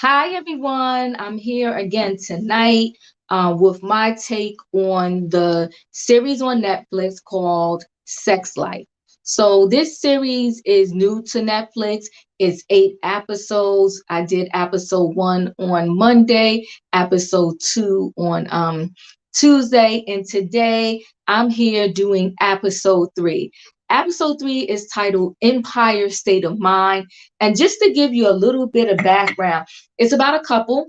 Hi, everyone. I'm here again tonight with my take on the series on Netflix called Sex Life. So, this series is new to Netflix. It's 8 episodes. I did episode one on Monday, episode two on Tuesday, and today I'm here doing episode three. Episode three is titled Empire State of Mind. And just to give you a little bit of background, it's about a couple.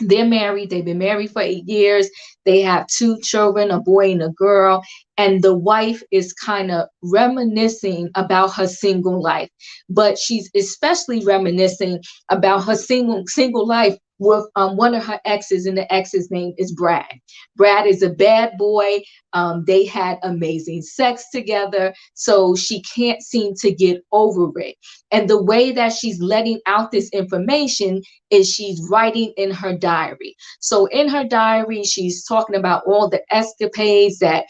They're married. They've been married for 8 years. They have two children, a boy and a girl. And the wife is kind of reminiscing about her single life, but she's especially reminiscing about her single life with one of her exes, and the ex's name is Brad. Brad is a bad boy. They had amazing sex together, so she can't seem to get over it. And the way that she's letting out this information is she's writing in her diary. So in her diary, she's talking about all the escapades that,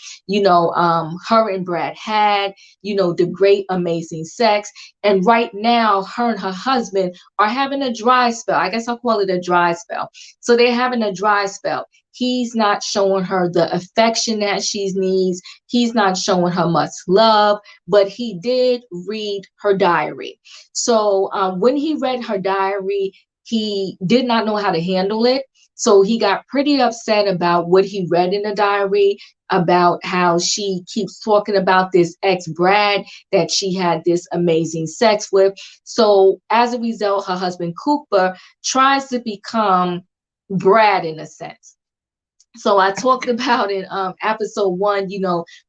her and Brad had, the great, amazing sex. And right now, her and her husband are having a dry spell. I guess I'll call it a dry spell. So they're having a dry spell. He's not showing her the affection that she needs. He's not showing her much love, but he did read her diary. So when he read her diary, he did not know how to handle it. So he got pretty upset about what he read in the diary, about how she keeps talking about this ex Brad that she had this amazing sex with. So as a result, her husband Cooper tries to become Brad in a sense. So I talked about in episode one,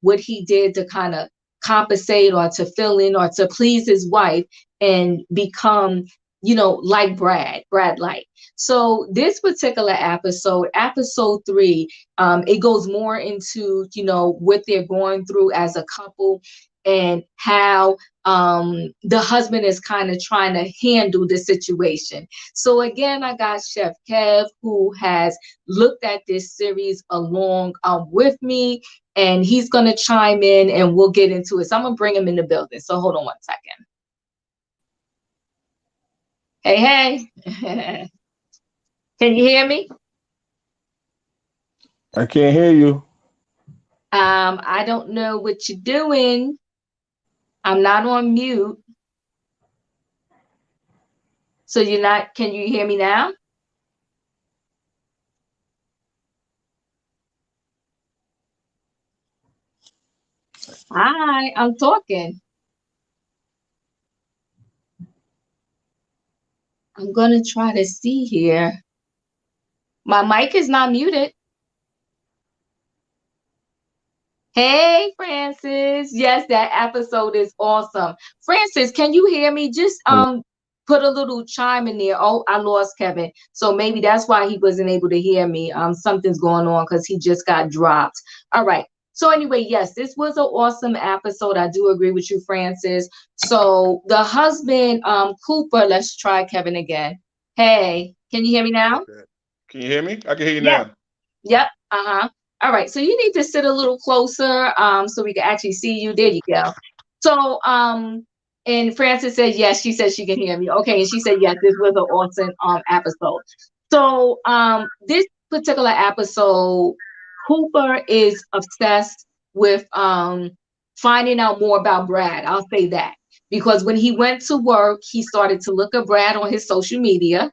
what he did to kind of compensate or to fill in or to please his wife and become, like Brad like. So this particular episode, episode three, it goes more into, what they're going through as a couple and how the husband is kind of trying to handle the situation. So again, I got Chef Kev, who has looked at this series along with me, and he's going to chime in and we'll get into it. So I'm going to bring him in the building. So hold on one second. Hey, hey. Can you hear me? I can't hear you. I don't know what you're doing. I'm not on mute. So you're not, can you hear me now? Hi, I'm talking. I'm going to try to see here. My mic is not muted. Hey, Francis. Yes, that episode is awesome. Francis, can you hear me? Just put a little chime in there. Oh, I lost Kevin. So maybe that's why he wasn't able to hear me. Something's going on because he just got dropped. All right. So anyway, yes, this was an awesome episode. I do agree with you, Francis. So the husband, Cooper, let's try Kevin again. Hey, can you hear me now? Okay. Can you hear me? I can hear you Yes. now. Yep. Uh-huh. All right. So you need to sit a little closer so we can actually see you. There you go. So and Frances said yes, she said she can hear me. Okay, and she said yes, this was an awesome episode. So this particular episode, Cooper is obsessed with finding out more about Brad. I'll say that. Because when he went to work, he started to look at Brad on his social media.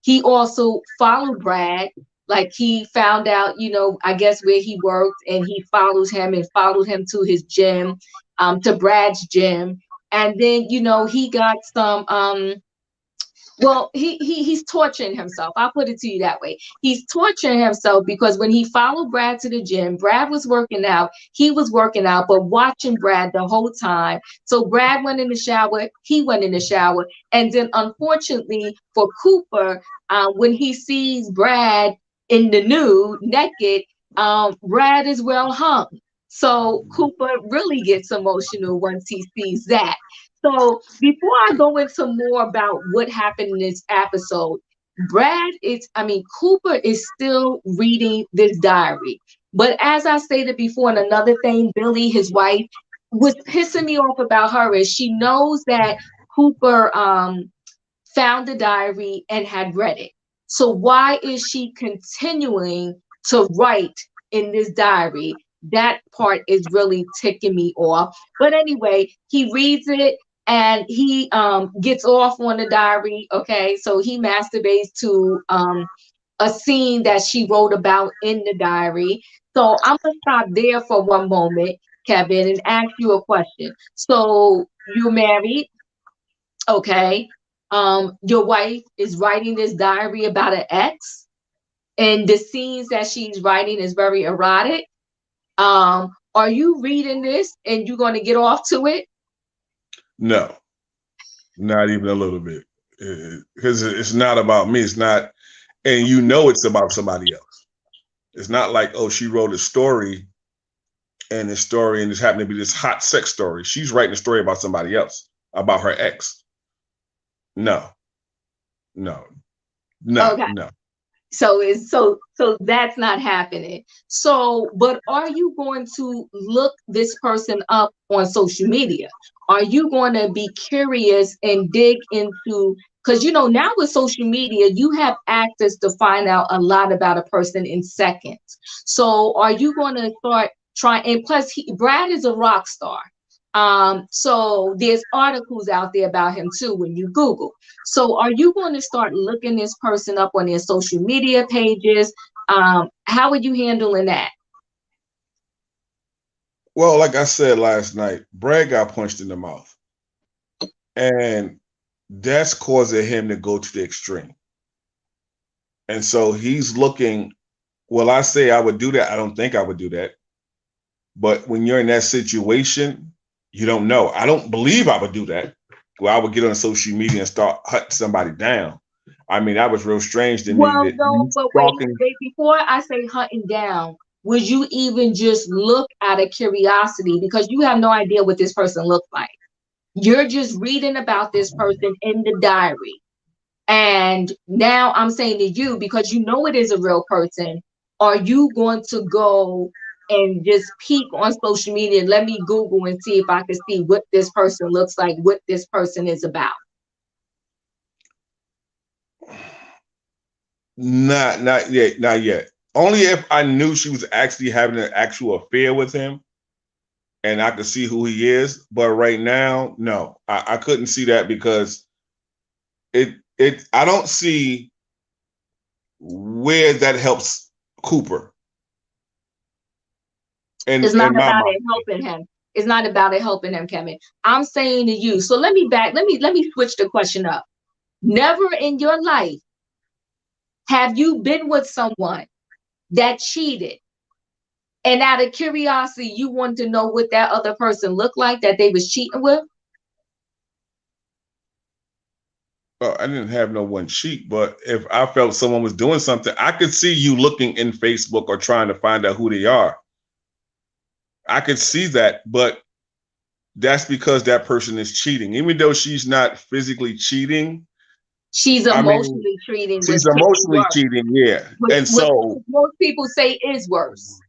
He also followed Brad. Like he found out, I guess where he worked, and he follows him and followed him to his gym, to Brad's gym. And then, he got some well, he's torturing himself. I'll put it to you that way. He's torturing himself because when he followed Brad to the gym, Brad was working out. He was working out, but watching Brad the whole time. So Brad went in the shower. He went in the shower. And then unfortunately for Cooper, when he sees Brad in the nude, naked, Brad is well hung. So Cooper really gets emotional once he sees that. So before I go into more about what happened in this episode, Cooper is still reading this diary. But as I stated before, and another thing, Billy, his wife, was pissing me off about her is she knows that Cooper found the diary and had read it. So why is she continuing to write in this diary? That part is really ticking me off. But anyway, he reads it and he gets off on the diary. Okay, so he masturbates to a scene that she wrote about in the diary. So I'm gonna stop there for one moment, Kevin, and ask you a question. So you're married, okay? Your wife is writing this diary about an ex, and the scenes that she's writing is very erotic. Are you reading this and you're gonna get off to it? No, not even a little bit. Because it's not about me. It's not, and you know it's about somebody else. It's not like, oh, she wrote a story and this story and this happened to be this hot sex story. She's writing a story about somebody else, about her ex. No, no, no, Okay. no. So that's not happening. So, but are you going to look this person up on social media? Are you going to be curious and dig into, because you know now with social media you have access to find out a lot about a person in seconds. So are you going to start trying? And plus, Brad is a rock star. So there's articles out there about him too when you Google. So are you going to start looking this person up on their social media pages? How are you handling that? Well, like I said last night, Brad got punched in the mouth. And that's causing him to go to the extreme. And so he's looking, well, I say I would do that. I don't think I would do that. But when you're in that situation, you don't know. I don't believe I would do that. Well, I would get on social media and start hunting somebody down. I mean, that was real strange to me. Well, That no, you but stalking. wait, before I say hunting down, would you even just look out of curiosity? Because you have no idea what this person looks like. You're just reading about this person in the diary. And now I'm saying to you, because you know it is a real person, are you going to go and just peek on social media and let me Google and see if I can see what this person looks like, what this person is about? Not yet, not yet. Only if I knew she was actually having an actual affair with him and I could see who he is. But right now, no, I couldn't see that because I don't see where that helps Cooper. It's not In my about mind. it helping him. It's not about it helping him, Kevin. I'm saying to you, so let me switch the question up. Never in your life have you been with someone that cheated, and out of curiosity, you wanted to know what that other person looked like that they was cheating with? Well, I didn't have no one cheat, but if I felt someone was doing something, I could see you looking in Facebook or trying to find out who they are. I could see that, but that's because that person is cheating. Even though she's not physically cheating, She's I mean, emotionally treating, she's which can be emotionally worse. cheating, yeah. And Which so, most people say is worse.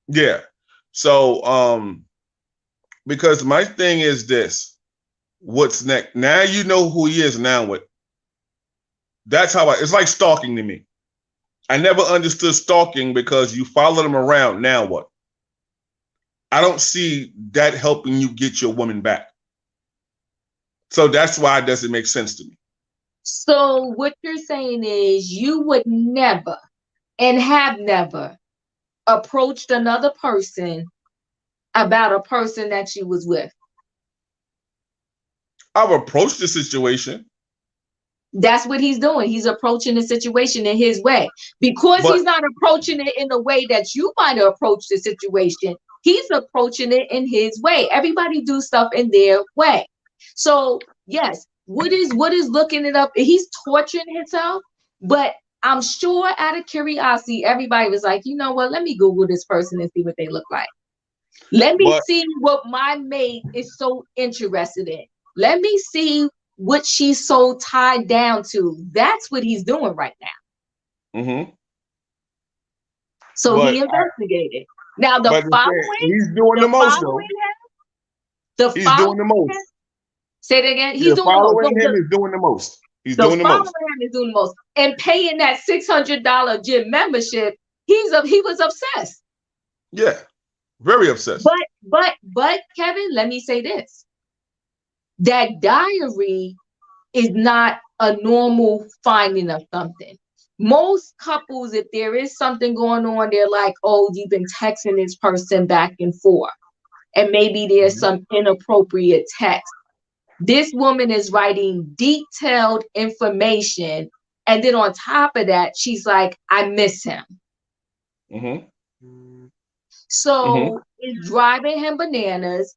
yeah. So, because my thing is this, what's next? Now you know who he is now. That's how it's like stalking to me. I never understood stalking because you follow them around. Now what? I don't see that helping you get your woman back. So that's why it doesn't make sense to me. So what you're saying is you would never and have never approached another person about a person that you was with. I've approached the situation. That's what he's doing. He's approaching the situation in his way. Because But he's not approaching it in the way that you might have approached the situation, he's approaching it in his way. Everybody do stuff in their way. So yes, what is looking it up? He's torturing himself, but I'm sure out of curiosity, everybody was like, you know what? Let me Google this person and see what they look like. Let me but see what my mate is so interested in. Let me see what she's so tied down to. That's what he's doing right now. mm-hmm. So he investigated. Now the following, he's doing the most though. The He's following doing the most. him, say it again. He's Yeah, doing the most. following him is doing the most. He's So doing the following most. him is doing the most. And paying that $600 gym membership, he was obsessed. Yeah, very obsessed. But Kevin, let me say this. That diary is not a normal finding of something. Most couples, if there is something going on, they're like, oh, you've been texting this person back and forth. And maybe there's Mhm. some inappropriate text. This woman is writing detailed information. And then on top of that, she's like, I miss him. Mhm. Mhm. So it's driving him bananas.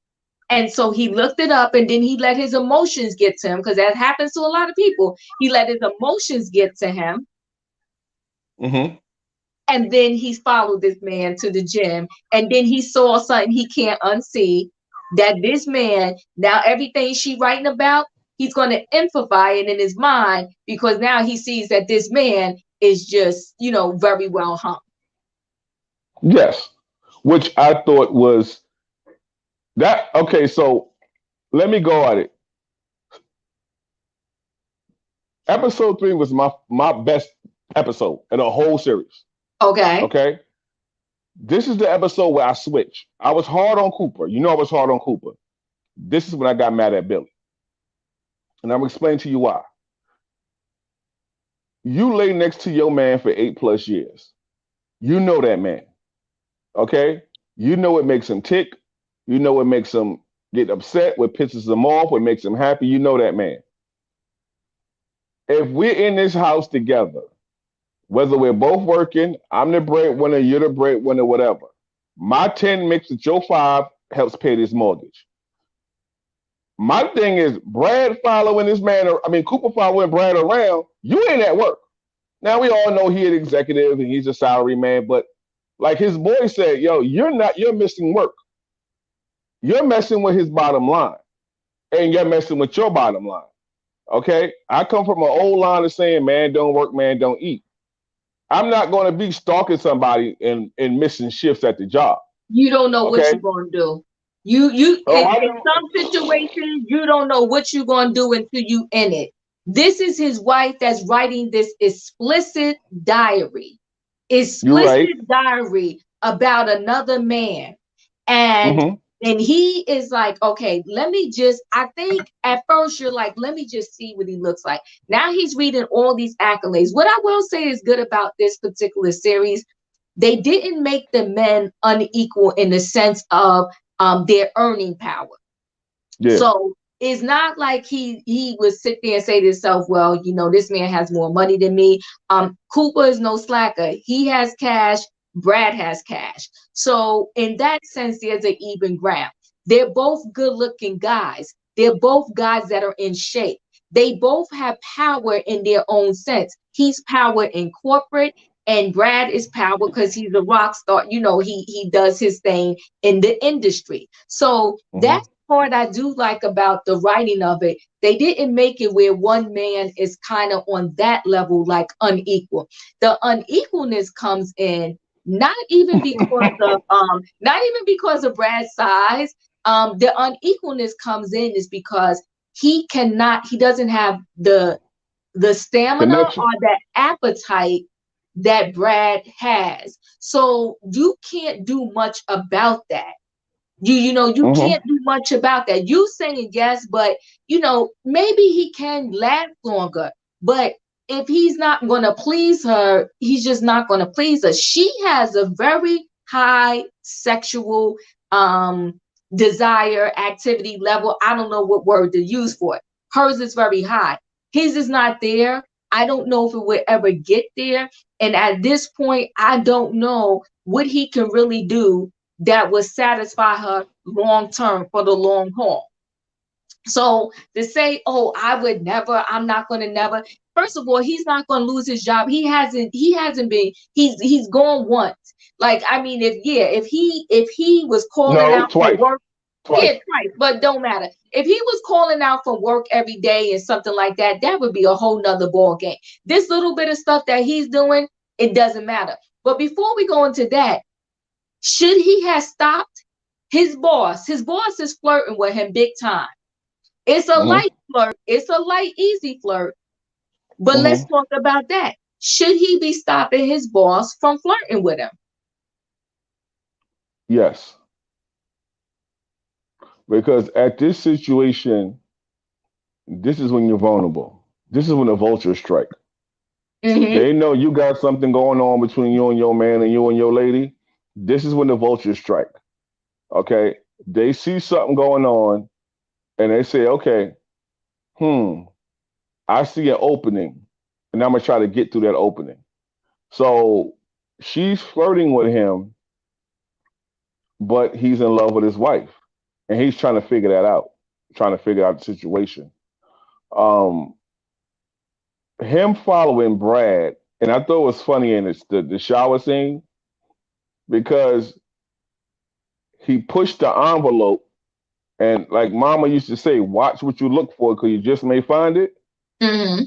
And so he looked it up and then he let his emotions get to him because that happens to a lot of people. He let his emotions get to him. Mhm. And then he followed this man to the gym. And then he saw something he can't unsee, that this man, now everything she writing about, he's going to amplify it in his mind because now he sees that this man is just, very well hung. Yes, which I thought was that okay. So let me go at it. Episode 3 was my best episode in the whole series. Okay. Okay, this is the episode where I switched. I was hard on Cooper. You know, I was hard on Cooper. This is when I got mad at Billy, and I'm gonna explain to you why. You lay next to your man for 8+ years. You know that man. Okay, you know what makes him tick. You know what makes him get upset. What pisses him off. What makes him happy. You know that man. If we're in this house together, whether we're both working, I'm the breadwinner, you're the breadwinner, whatever. My 10 mixed with your 5 helps pay this mortgage. My thing is, Brad following this man, I mean, Cooper following Brad around, you ain't at work. Now, we all know he's an executive and he's a salary man, but like his boy said, yo, you're missing work. You're messing with his bottom line and you're messing with your bottom line. Okay. I come from an old line of saying, man, don't work, man, don't eat. I'm not going to be stalking somebody and missing shifts at the job. You don't know what Okay. you're going to do. You Oh, I in know. some situations, you don't know what you're going to do until you in it. This is his wife that's writing this explicit diary. You're right. Explicit diary about another man. And Mm-hmm. and he is like, okay, I think at first you're like, let me just see what he looks like. Now he's reading all these accolades. What I will say is good about this particular series, they didn't make the men unequal in the sense of their earning power. Yeah. So it's not like he would sit there and say to himself, well, this man has more money than me. Cooper is no slacker. He has cash. Brad has cash. So in that sense, there's an even ground. They're both good looking guys. They're both guys that are in shape. They both have power in their own sense. He's power in corporate and Brad is power because he's a rock star. He does his thing in the industry. So Mm-hmm. that's part I do like about the writing of it. They didn't make it where one man is kind of on that level, like unequal. The unequalness comes in not even because of Brad's size. The unequalness comes in is because he doesn't have the stamina Connection. or that appetite that Brad has. So you can't do much about that. You Mm-hmm. can't do much about that. You saying yes, but maybe he can last longer. But if he's not going to please her, he's just not going to please her. She has a very high sexual desire activity level. I don't know what word to use for it. Hers is very high. His is not there. I don't know if it would ever get there. And at this point, I don't know what he can really do that would satisfy her long term for the long haul. So to say, oh, I'm not going to never. First of all, he's not going to lose his job. He hasn't been. He's gone once. Like, I mean, if he was calling No, out for twice. work, yeah, Twice. twice, but don't matter. If he was calling out for work every day and something like that, that would be a whole nother ball game. This little bit of stuff that he's doing, it doesn't matter. But before we go into that, should he have stopped his boss? His boss is flirting with him big time. It's a Mm-hmm. light flirt. It's a light, easy flirt. But let's Mm-hmm. talk about that. Should he be stopping his boss from flirting with him? Yes, because at this situation, this is when you're vulnerable. This is when the vultures strike. Mm-hmm. They know you got something going on between you and your man and you and your lady. This is when the vultures strike. Okay. They see something going on and they say, okay, hmm, I see an opening and I'm going to try to get through that opening. So she's flirting with him, but he's in love with his wife and he's trying to figure that out, trying to figure out the situation. Um, Him following Brad, and I thought it was funny in the shower scene because he pushed the envelope and like Mama used to say, watch what you look for because you just may find it. Mm-hmm.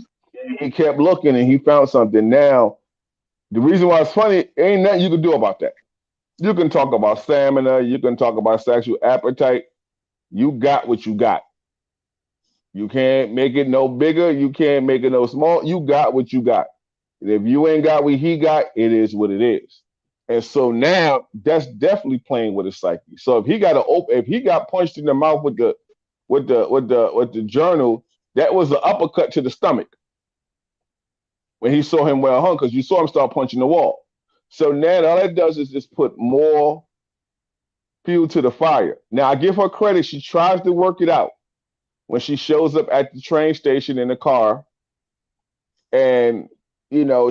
He kept looking and he found something. Now, the reason why it's funny, ain't nothing you can do about that. You can talk about stamina, you can talk about sexual appetite. You got what you got. You can't make it no bigger. You can't make it no small. You got what you got. And if you ain't got what he got, it is what it is. And so now that's definitely playing with his psyche. So if he got punched in the mouth with the journal, that was an uppercut to the stomach when he saw him well hung, because you saw him start punching the wall. So now all that does is just put more fuel to the fire. Now I give her credit; she tries to work it out when she shows up at the train station in the car, and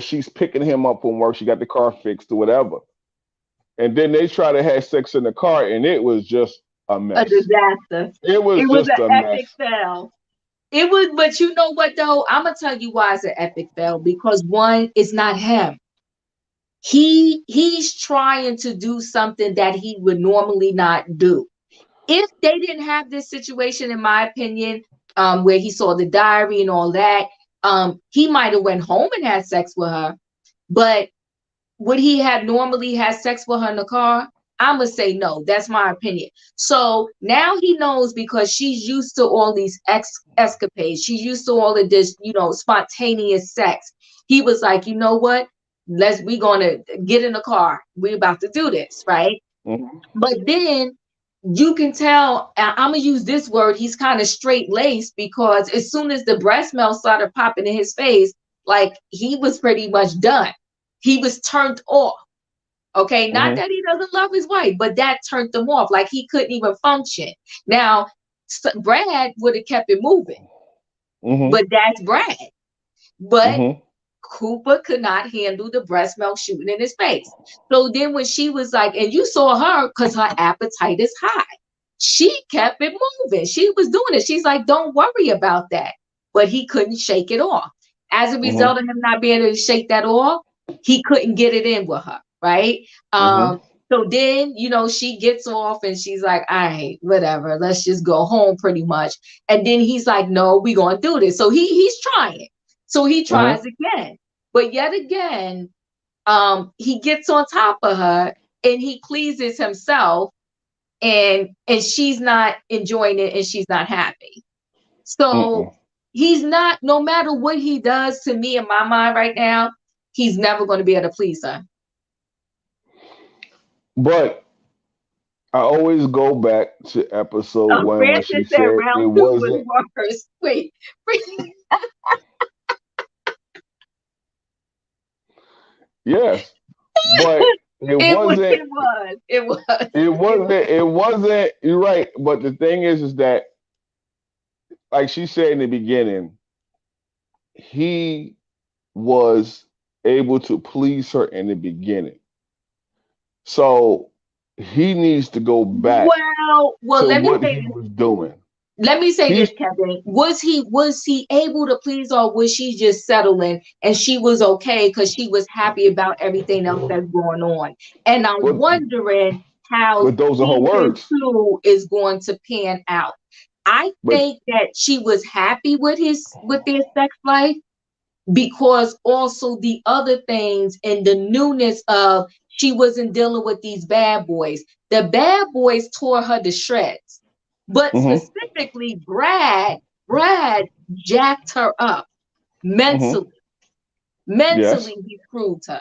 she's picking him up from work. She got the car fixed or whatever, and then they try to have sex in the car, and it was just a A mess. disaster. It was It was just an a mess. epic fail. It was, but you know what though? I'm gonna tell you why it's an epic fail. Because one, it's not him. He's trying to do something that he would normally not do. If they didn't have this situation, in my opinion, where he saw the diary and all that, he might have went home and had sex with her. But would he have normally had sex with her in the car? I'm gonna say no. That's my opinion. So now he knows because she's used to all these escapades. She's used to all of this, spontaneous sex. He was like, you know what? We gonna get in the car. We're about to do this, right? Mm-hmm. But then you can tell, I'm gonna use this word, he's kind of straight laced because as soon as the breast milk started popping in his face, like he was pretty much done. He was turned off. Okay, not Mm-hmm. that he doesn't love his wife, but that turned him off. Like he couldn't even function. Now, Brad would have kept it moving, Mm-hmm. but that's Brad. But Mm-hmm. Cooper could not handle the breast milk shooting in his face. So then when she was like, and you saw her because her appetite is high, she kept it moving. She was doing it. She's like, don't worry about that. But he couldn't shake it off. As a result Mm-hmm. of him not being able to shake that off, he couldn't get it in with her, right? Mm-hmm. So then, she gets off and she's like, all right, whatever, let's just go home pretty much. And then he's like, no, we're gonna do this. So he's trying. So he tries Mm-hmm. again. But yet again, he gets on top of her and he pleases himself, and she's not enjoying it and she's not happy. So Mm-mm. he's not, no matter what he does, to me in my mind right now, he's never going to be able to please her. But I always go back to episode Oh, one when she Francis said said it round two was wasn't. worse. Wait. Yes, but it It was, wasn't. it was. It wasn't. It wasn't. You're right. But the thing is that, like she said in the beginning, he was able to please her in the beginning. So he needs to go back Well, to let me what say he was doing. this, He's Kevin. Was he able to please her, or was she just settling and she was okay because she was happy about everything else that's going on? And I'm but wondering how but those are her season words. 2 is going to pan out. I But think that she was happy with their sex life because also the other things and the newness of she wasn't dealing with these bad boys. The bad boys tore her to shreds, but mhm, specifically Brad jacked her up. Mentally, Yes. he proved her.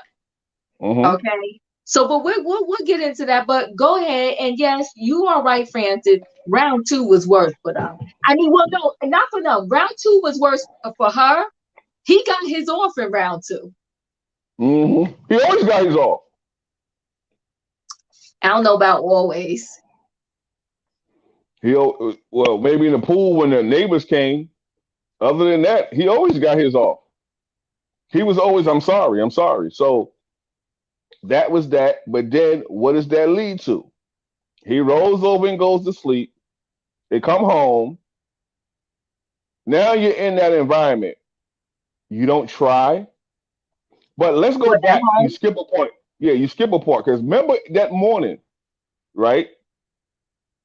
Mm-hmm. Okay. So, but we'll get into that. But go ahead, and yes, you are right, Francis. Round two was worse for them. I mean, well, no, not for them. Round two was worse for her. He got his off in round two. Mm-hmm. He always got his off. I don't know about always. Well, maybe in the pool when the neighbors came. Other than that, he always got his off. He was always, I'm sorry, I'm sorry. So that was that. But then what does that lead to? He rolls over and goes to sleep. They come home. Now you're in that environment. You don't try. But let's go But at back. You home, skip a point. Yeah, you skip a part. Because remember that morning, right?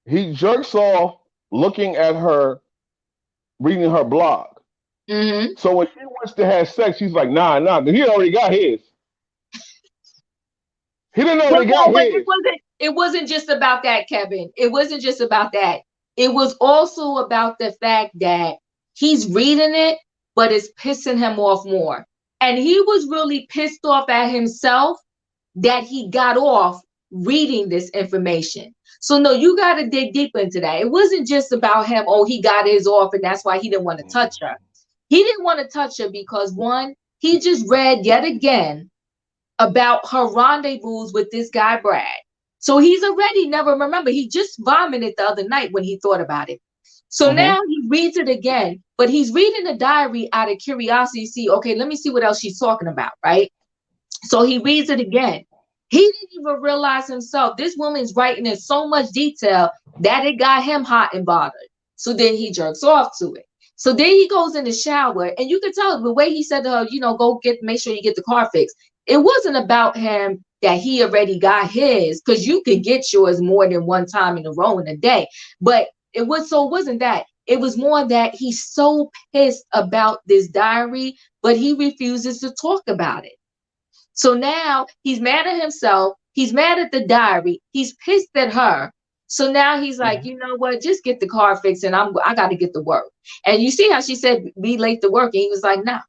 He jerks off looking at her, reading her blog. mm-hmm. So when she wants to have sex, she's like, nah. He already got his. He didn't But already got no, but his. it wasn't just about that, Kevin. It wasn't just about that. It was also about the fact that he's reading it, but it's pissing him off more. And he was really pissed off at himself that he got off reading this information. So no, you got to dig deep into that. It wasn't just about him, oh, he got his off and that's why he didn't want to touch her. He didn't want to touch her because one, he just read yet again about her rendezvous with this guy, Brad. So he's already never remember. He just vomited the other night when he thought about it. So Mm-hmm. now he reads it again, but he's reading the diary out of curiosity. See, okay, let me see what else she's talking about, right? So he reads it again. He didn't even realize himself. This woman's writing in so much detail that it got him hot and bothered. So then he jerks off to it. So then he goes in the shower, and you can tell the way he said to her, go make sure you get the car fixed. It wasn't about him that he already got his, because you can get yours more than one time in a row in a day. But it wasn't that. It was more that he's so pissed about this diary, but he refuses to talk about it. So now he's mad at himself. He's mad at the diary. He's pissed at her. So now he's like, you know what? Just get the car fixed, and I got to get to work. And you see how she said be late to work, and he was like, nah.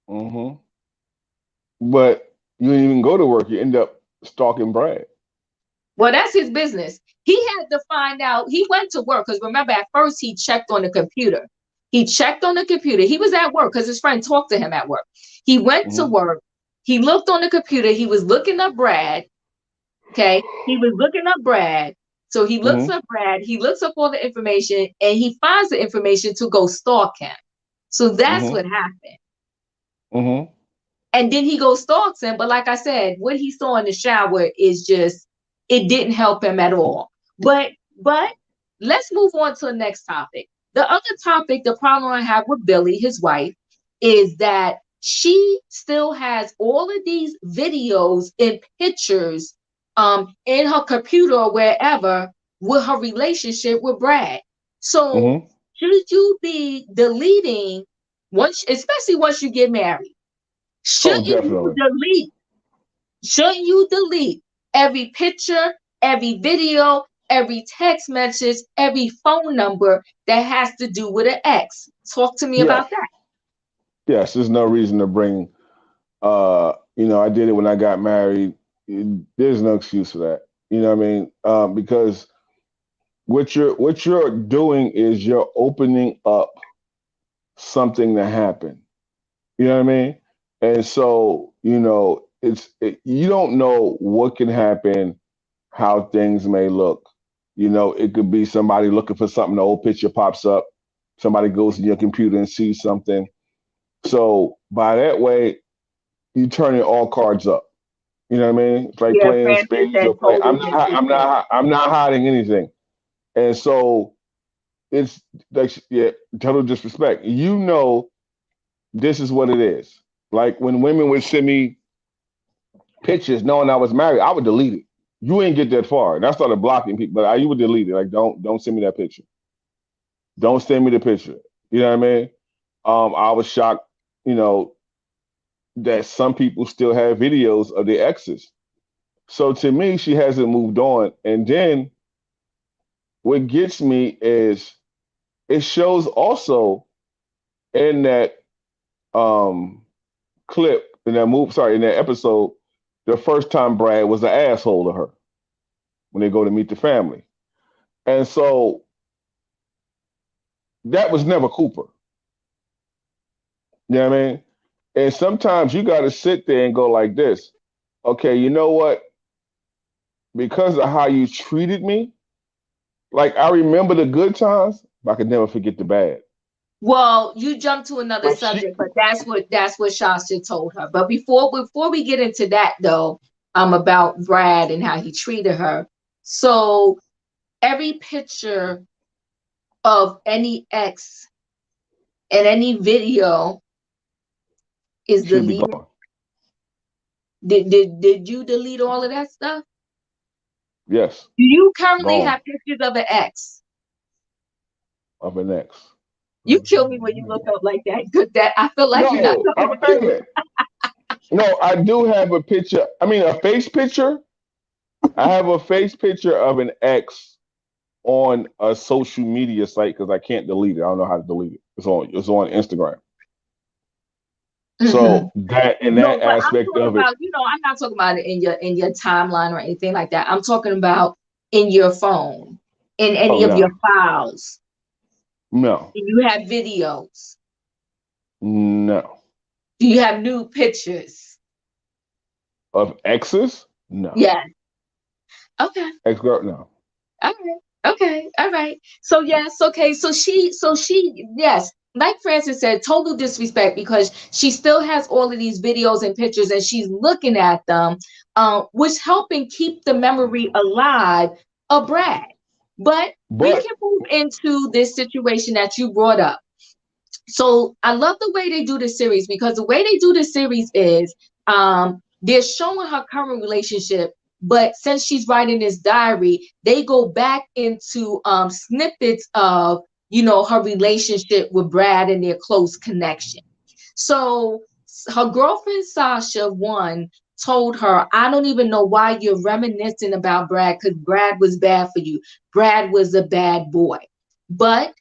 Mm-hmm. But you didn't even go to work. You end up stalking Brad. Well, that's his business. He had to find out. He went to work because remember, at first he checked on the computer. He checked on the computer. He was at work because his friend talked to him at work. He went to work. He looked on the computer. He was looking up Brad. Okay. He was looking up Brad. So he looks up Brad. He looks up all the information and he finds the information to go stalk him. So that's what happened. Mm-hmm. And then he goes stalks him. But like I said, what he saw in the shower is just, it didn't help him at all. But let's move on to the next topic. The other topic, the problem I have with Billy, his wife, is that she still has all of these videos and pictures in her computer or wherever with her relationship with Brad. So should you be deleting especially once you get married? Shouldn't you delete every picture, every video, every text message, every phone number that has to do with an ex? Talk to me about that. Yes, there's no reason to bring I did it when I got married. There's no excuse for that. You know what I mean? Because what you're doing is you're opening up something to happen. You know what I mean? And so, you don't know what can happen, how things may look. It could be somebody looking for something, the old picture pops up, somebody goes to your computer and sees something. So by that way, you turn all cards up. You know what I mean? It's like playing spades or play. I'm not hiding anything. And so it's like, total disrespect. This is what it is. Like when women would send me pictures knowing I was married, I would delete it. You ain't get that far. And I started blocking people, but you would delete it. Like, don't send me that picture. Don't send me the picture. You know what I mean? I was shocked, that some people still have videos of their exes. So to me, she hasn't moved on. And then what gets me is it shows also in that clip, in that episode, the first time Brad was an asshole to her when they go to meet the family. And so that was never Cooper. You know what I mean? And sometimes you got to sit there and go like this. Okay, you know what? Because of how you treated me, like I remember the good times, but I could never forget the bad. Well, you jumped to another But subject, but that's what Shasta told her. But before we get into that though, about Brad and how he treated her. So every picture of any ex and any video is should be deleted. gone. Did you delete all of that stuff? Yes, Do you currently gone have pictures of an ex? of an ex. You kill me when you look up like that. Good, that I feel like you're not No, talking I'm the truth. thinking. No, I do have a picture. I mean, a face picture. I have a face picture of an ex on a social media site because I can't delete it. I don't know how to delete it. It's on Instagram. So that in No, that but I'm aspect talking of it, about, I'm not talking about it in your timeline or anything like that. I'm talking about in your phone, in oh any of your no, files. no, Do you have videos? no. Do you have new pictures? Of exes? No. Yeah. Okay. Ex girl? No. All right. Okay. All right. So yes. Okay. So she. Yes. Like Francis said, total disrespect because she still has all of these videos and pictures and she's looking at them, which helping keep the memory alive of Brad. But we But can move into this situation that you brought up. So I love the way they do the series because the way they do the series is they're showing her current relationship, but since she's writing this diary, they go back into snippets of her relationship with Brad and their close connection. So her girlfriend Sasha one told her, I don't even know why you're reminiscing about Brad because Brad was bad for you. Brad was a bad boy. But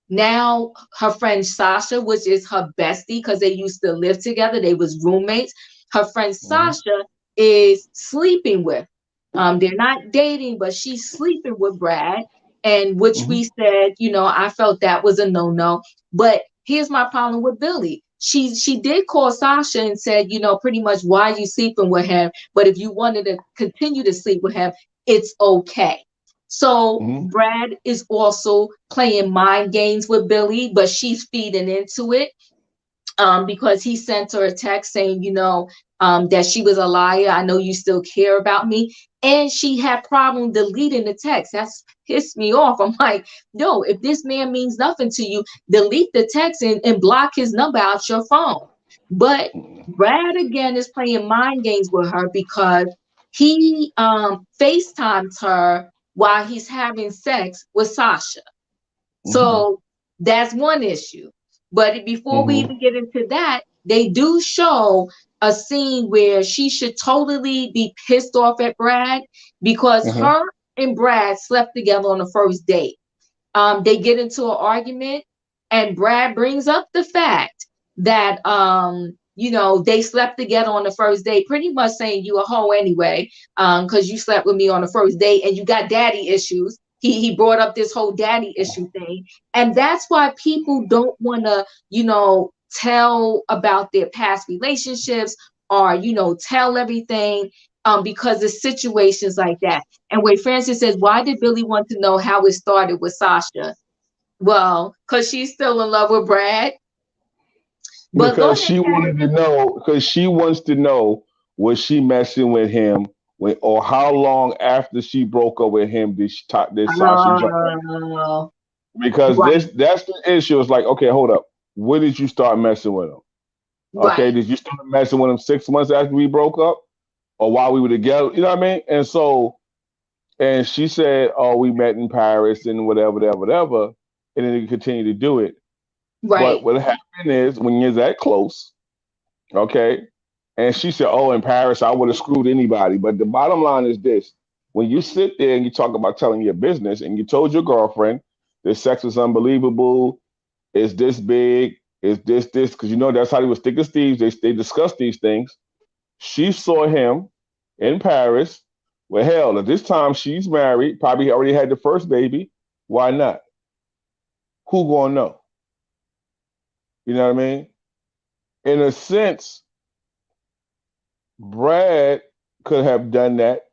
now her friend Sasha, which is her bestie because they used to live together, they was roommates. Her friend Sasha is sleeping with. They're not dating, but she's sleeping with Brad, and which we said, I felt that was a no-no. But here's my problem with Billy. She did call Sasha and said, pretty much why are you sleeping with him? But if you wanted to continue to sleep with him, it's okay. So Brad is also playing mind games with Billy, but she's feeding into it because he sent her a text saying, that she was a liar. I know you still care about me. And she had problem deleting the text. That's pissed me off. I'm like, no, if this man means nothing to you, delete the text and block his number out your phone. But Brad again is playing mind games with her because he FaceTimes her while he's having sex with Sasha. So that's one issue. But before we even get into that, they do show a scene where she should totally be pissed off at Brad because her and Brad slept together on the first date. They get into an argument and Brad brings up the fact that they slept together on the first date, pretty much saying you a hoe anyway, because you slept with me on the first date and you got daddy issues. He brought up this whole daddy issue thing. And that's why people don't want to, tell about their past relationships or, tell everything because of situations like that. And when Francis says, why did Billy want to know how it started with Sasha? Well, because she's still in love with Brad. But because she wanted to know, because she wants to know, was she messing with him or how long after she broke up with him did Sasha jump in? Because that's the issue. It's like, okay, hold up. When did you start messing with him? Okay, did you start messing with him 6 months after we broke up? Or while we were together? You know what I mean? And so, and she said, oh, we met in Paris and whatever. And then they continue to do it. But what happened is when you're that close, okay, and she said, oh, in Paris, I would have screwed anybody. But the bottom line is this. When you sit there and you talk about telling your business and you told your girlfriend that sex was unbelievable, Is this big? Is this? Because you know that's how they was thick as thieves. They discussed these things. She saw him in Paris. Well, hell, at this time she's married, probably already had the first baby. Why not? Who gonna know? You know what I mean? In a sense, Brad could have done that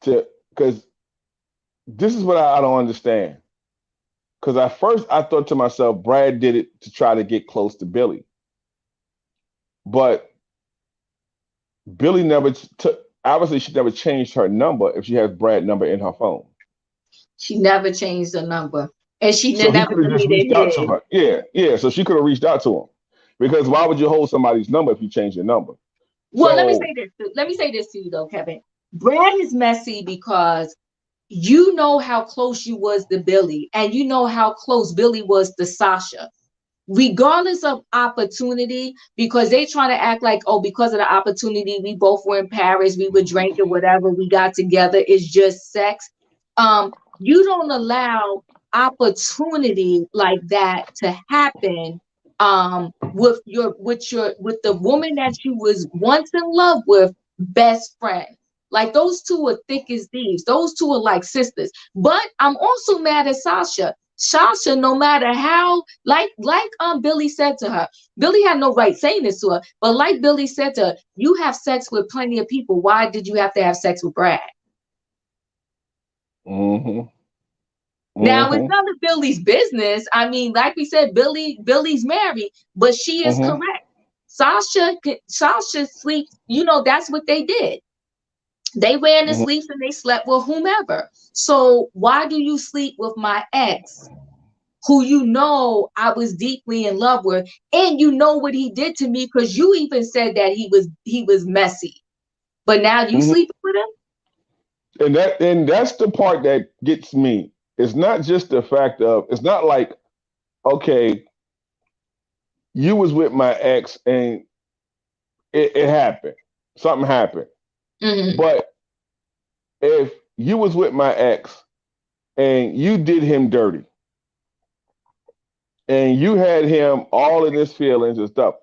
to because this is what I don't understand. Because at first I thought to myself, Brad did it to try to get close to Billy. But Billy never took, obviously, she never changed her number if she has Brad's number in her phone. She never changed the number. And she So he never could have just reached deleted out to his. her. Yeah, yeah. So she could have reached out to him. Because why would you hold somebody's number if you change your number? Well, let me So, say this. Let me say this to you though, Kevin. Brad is messy because you know how close you was to Billy, and you know how close Billy was to Sasha. Regardless of opportunity, because they try to act like, oh, because of the opportunity, we both were in Paris, we were drinking, whatever, we got together, it's just sex. You don't allow opportunity like that to happen with the woman that you was once in love with, best friend. Like those two are thick as thieves. Those two are like sisters. But I'm also mad at Sasha. Sasha, no matter how, like Billy said to her, Billy had no right saying this to her, but like Billy said to her, you have sex with plenty of people. Why did you have to have sex with Brad? Now it's none of Billy's business. I mean, like we said, Billy's married, but she is correct. Sasha sleeps. You know, that's what they did. They ran to sleep and they slept with whomever. So why do you sleep with my ex, who you know I was deeply in love with, and you know what he did to me because you even said that he was messy, but now you sleeping with him? And that's the part that gets me. It's not just the fact of, it's not like, okay, you was with my ex and it happened. Something happened. But if you was with my ex and you did him dirty and you had him all in his feelings and stuff,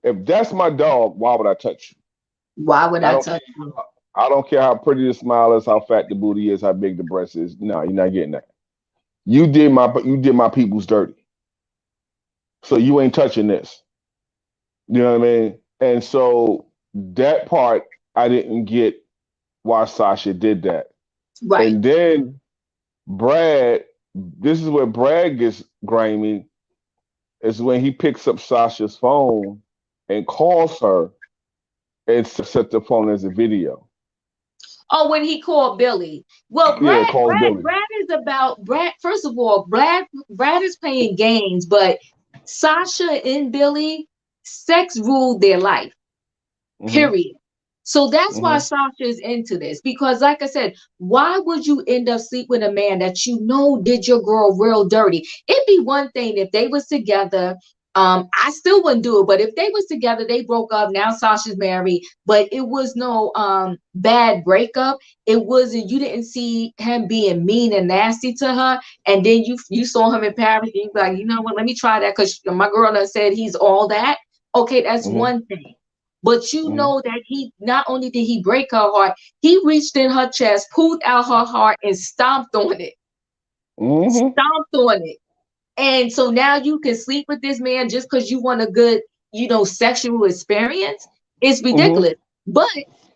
if that's my dog, why would I touch you? Why would I touch you? I don't care how pretty the smile is, how fat the booty is, how big the breast is. No, you're not getting that. You did my people's dirty. So you ain't touching this. You know what I mean? And so that part I didn't get why Sasha did that. Right. And then Brad, this is where Brad gets grimy, is when he picks up Sasha's phone and calls her and set the phone as a video. Oh, when he called Billy. Well, Brad is about Brad. First of all, Brad is playing games, but Sasha and Billy, sex ruled their life. Period. So that's why Sasha is into this. Because like I said, why would you end up sleeping with a man that you know did your girl real dirty? It'd be one thing if they was together. I still wouldn't do it, but if they was together, they broke up. Now Sasha's married, but it was no bad breakup. It wasn't. You didn't see him being mean and nasty to her, and then you saw him in Paris. And you be like, you know what? Let me try that because my girl done said he's all that. Okay, that's one thing. But you know that he not only did he break her heart, he reached in her chest, pulled out her heart, and stomped on it. Stomped on it. And so now you can sleep with this man just because you want a good, sexual experience. It's ridiculous. But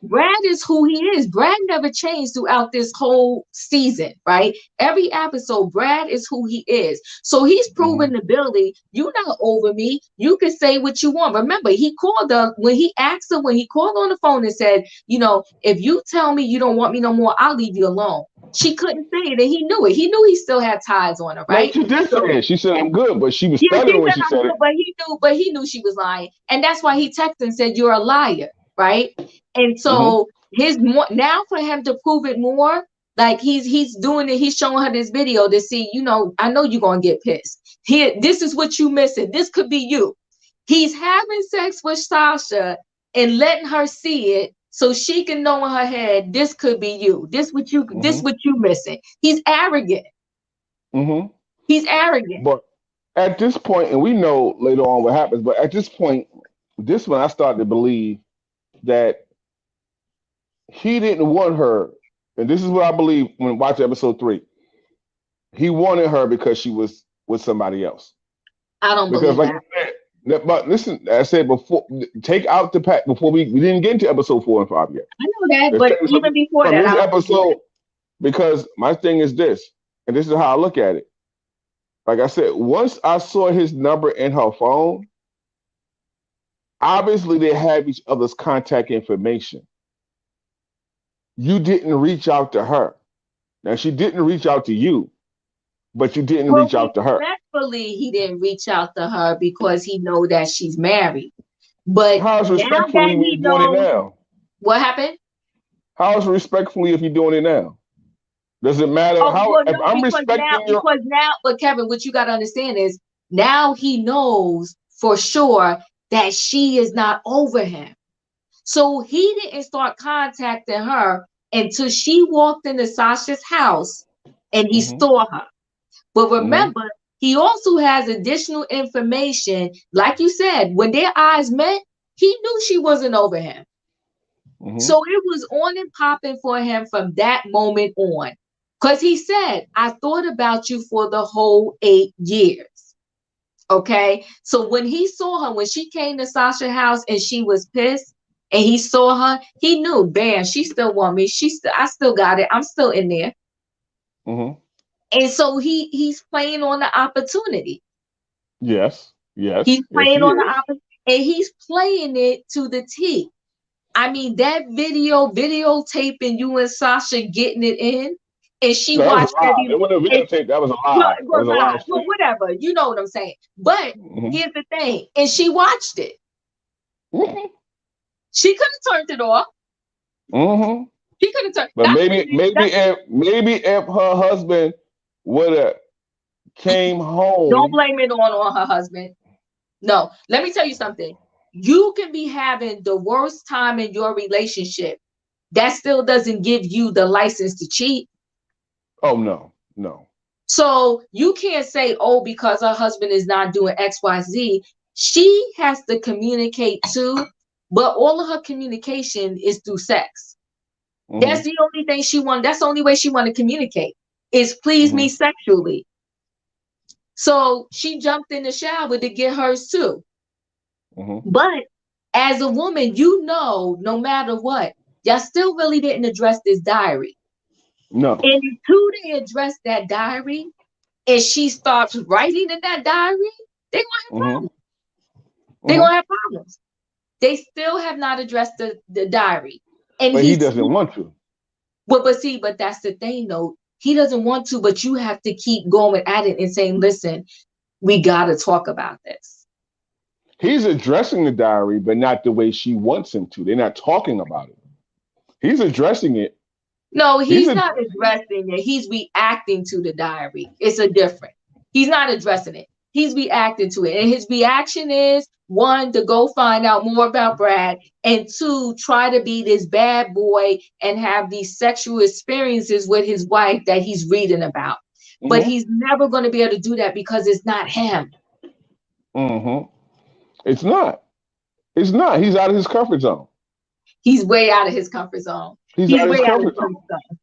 Brad is who he is. Brad never changed throughout this whole season, right? Every episode, Brad is who he is. So he's proven to Billy, you're not over me. You can say what you want. Remember, he called her when he asked her, when he called on the phone and said, if you tell me you don't want me no more, I'll leave you alone. She couldn't say it, and he knew it. He knew he still had ties on her, right? No, she did say it. She said, I'm good, but she was stuttering when she said it. But he knew she was lying. And that's why he texted and said, you're a liar, right? And so now for him to prove it more, like he's doing it, he's showing her this video to see, I know you're gonna get pissed. Here, this is what you missing. This could be you. He's having sex with Sasha and letting her see it so she can know in her head, this could be you. This what you missing. He's arrogant. He's arrogant. But at this point, and we know later on what happens, but at this point, this one I started to believe that he didn't want her, and this is what I believe when watching episode 3. He wanted her because she was with somebody else. I don't Because, believe like that. I said, but listen, I said before, take out the pack before we didn't get into episode 4 and 5 yet. I know that, Let's but take even before from that, this I don't believe episode, that. because my thing is this, and this is how I look at it. Like I said, once I saw his number in her phone, obviously they have each other's contact information. You didn't reach out to her. Now, she didn't reach out to you, but you didn't Well, reach out to her. respectfully, he didn't reach out to her because he know that she's married. But How's now respectfully that when he you're doing it knows now? what happened, How's respectfully if you're doing it now? Does it matter oh how? well, If no, I'm respecting your, but Kevin, what you got to understand is now he knows for sure that she is not over him. So he didn't start contacting her until she walked into Sasha's house and he Mhm. saw her. But Mhm. remember, he also has additional information. Like you said, when their eyes met, he knew she wasn't over him. Mhm. So it was on and popping for him from that moment on. Because he said, I thought about you for the whole 8 years. Okay. So when he saw her, when she came to Sasha's house and she was pissed and he saw her, he knew, bam, she still want me. I still got it. I'm still in there. Mhm. And so he's playing on the opportunity. Yes. Yes. He's Yes, playing he on the is. opposite, and he's playing it to the T. I mean, that videotaping you and Sasha getting it in, and she No, that was watched a lie. every, It wasn't a and videotape. That was a well, lie. That was a well, live well, stream. whatever, you know what I'm saying. But Mhm. here's the thing, and she watched it. Mhm. She could have turned it off. Mhm. She could have turned. But maybe if her husband would have came Don't home. blame it on her husband. No, let me tell you something. You can be having the worst time in your relationship. That still doesn't give you the license to cheat. Oh no, no. So you can't say, oh, because her husband is not doing XYZ. She has to communicate too, but all of her communication is through sex. That's Mhm. the only thing she wants. That's the only way she want to communicate is please me Mhm. sexually. So she jumped in the shower to get hers too. Mhm. But as a woman, you know, no matter what, y'all still really didn't address this diary. No. And until they address that diary and she starts writing in that diary, they're gonna have Mhm. problems. They're Mhm. gonna have problems. They still have not addressed the diary. And But he doesn't want to. but that's the thing though. He doesn't want to, but you have to keep going at it and saying, listen, we gotta talk about this. He's addressing the diary, but not the way she wants him to. They're not talking about it. He's addressing it. No, He's he's not addressing it. He's reacting to the diary. It's a different. He's not addressing it. He's reacting to it. And his reaction is one, to go find out more about Brad, and two, try to be this bad boy and have these sexual experiences with his wife that he's reading about. But Mhm. he's never going to be able to do that because it's not him. Mhm. It's not. It's not. He's out of his comfort zone. He's way out of his comfort zone. He's He's out of way his out of his comfort zone. comfort zone.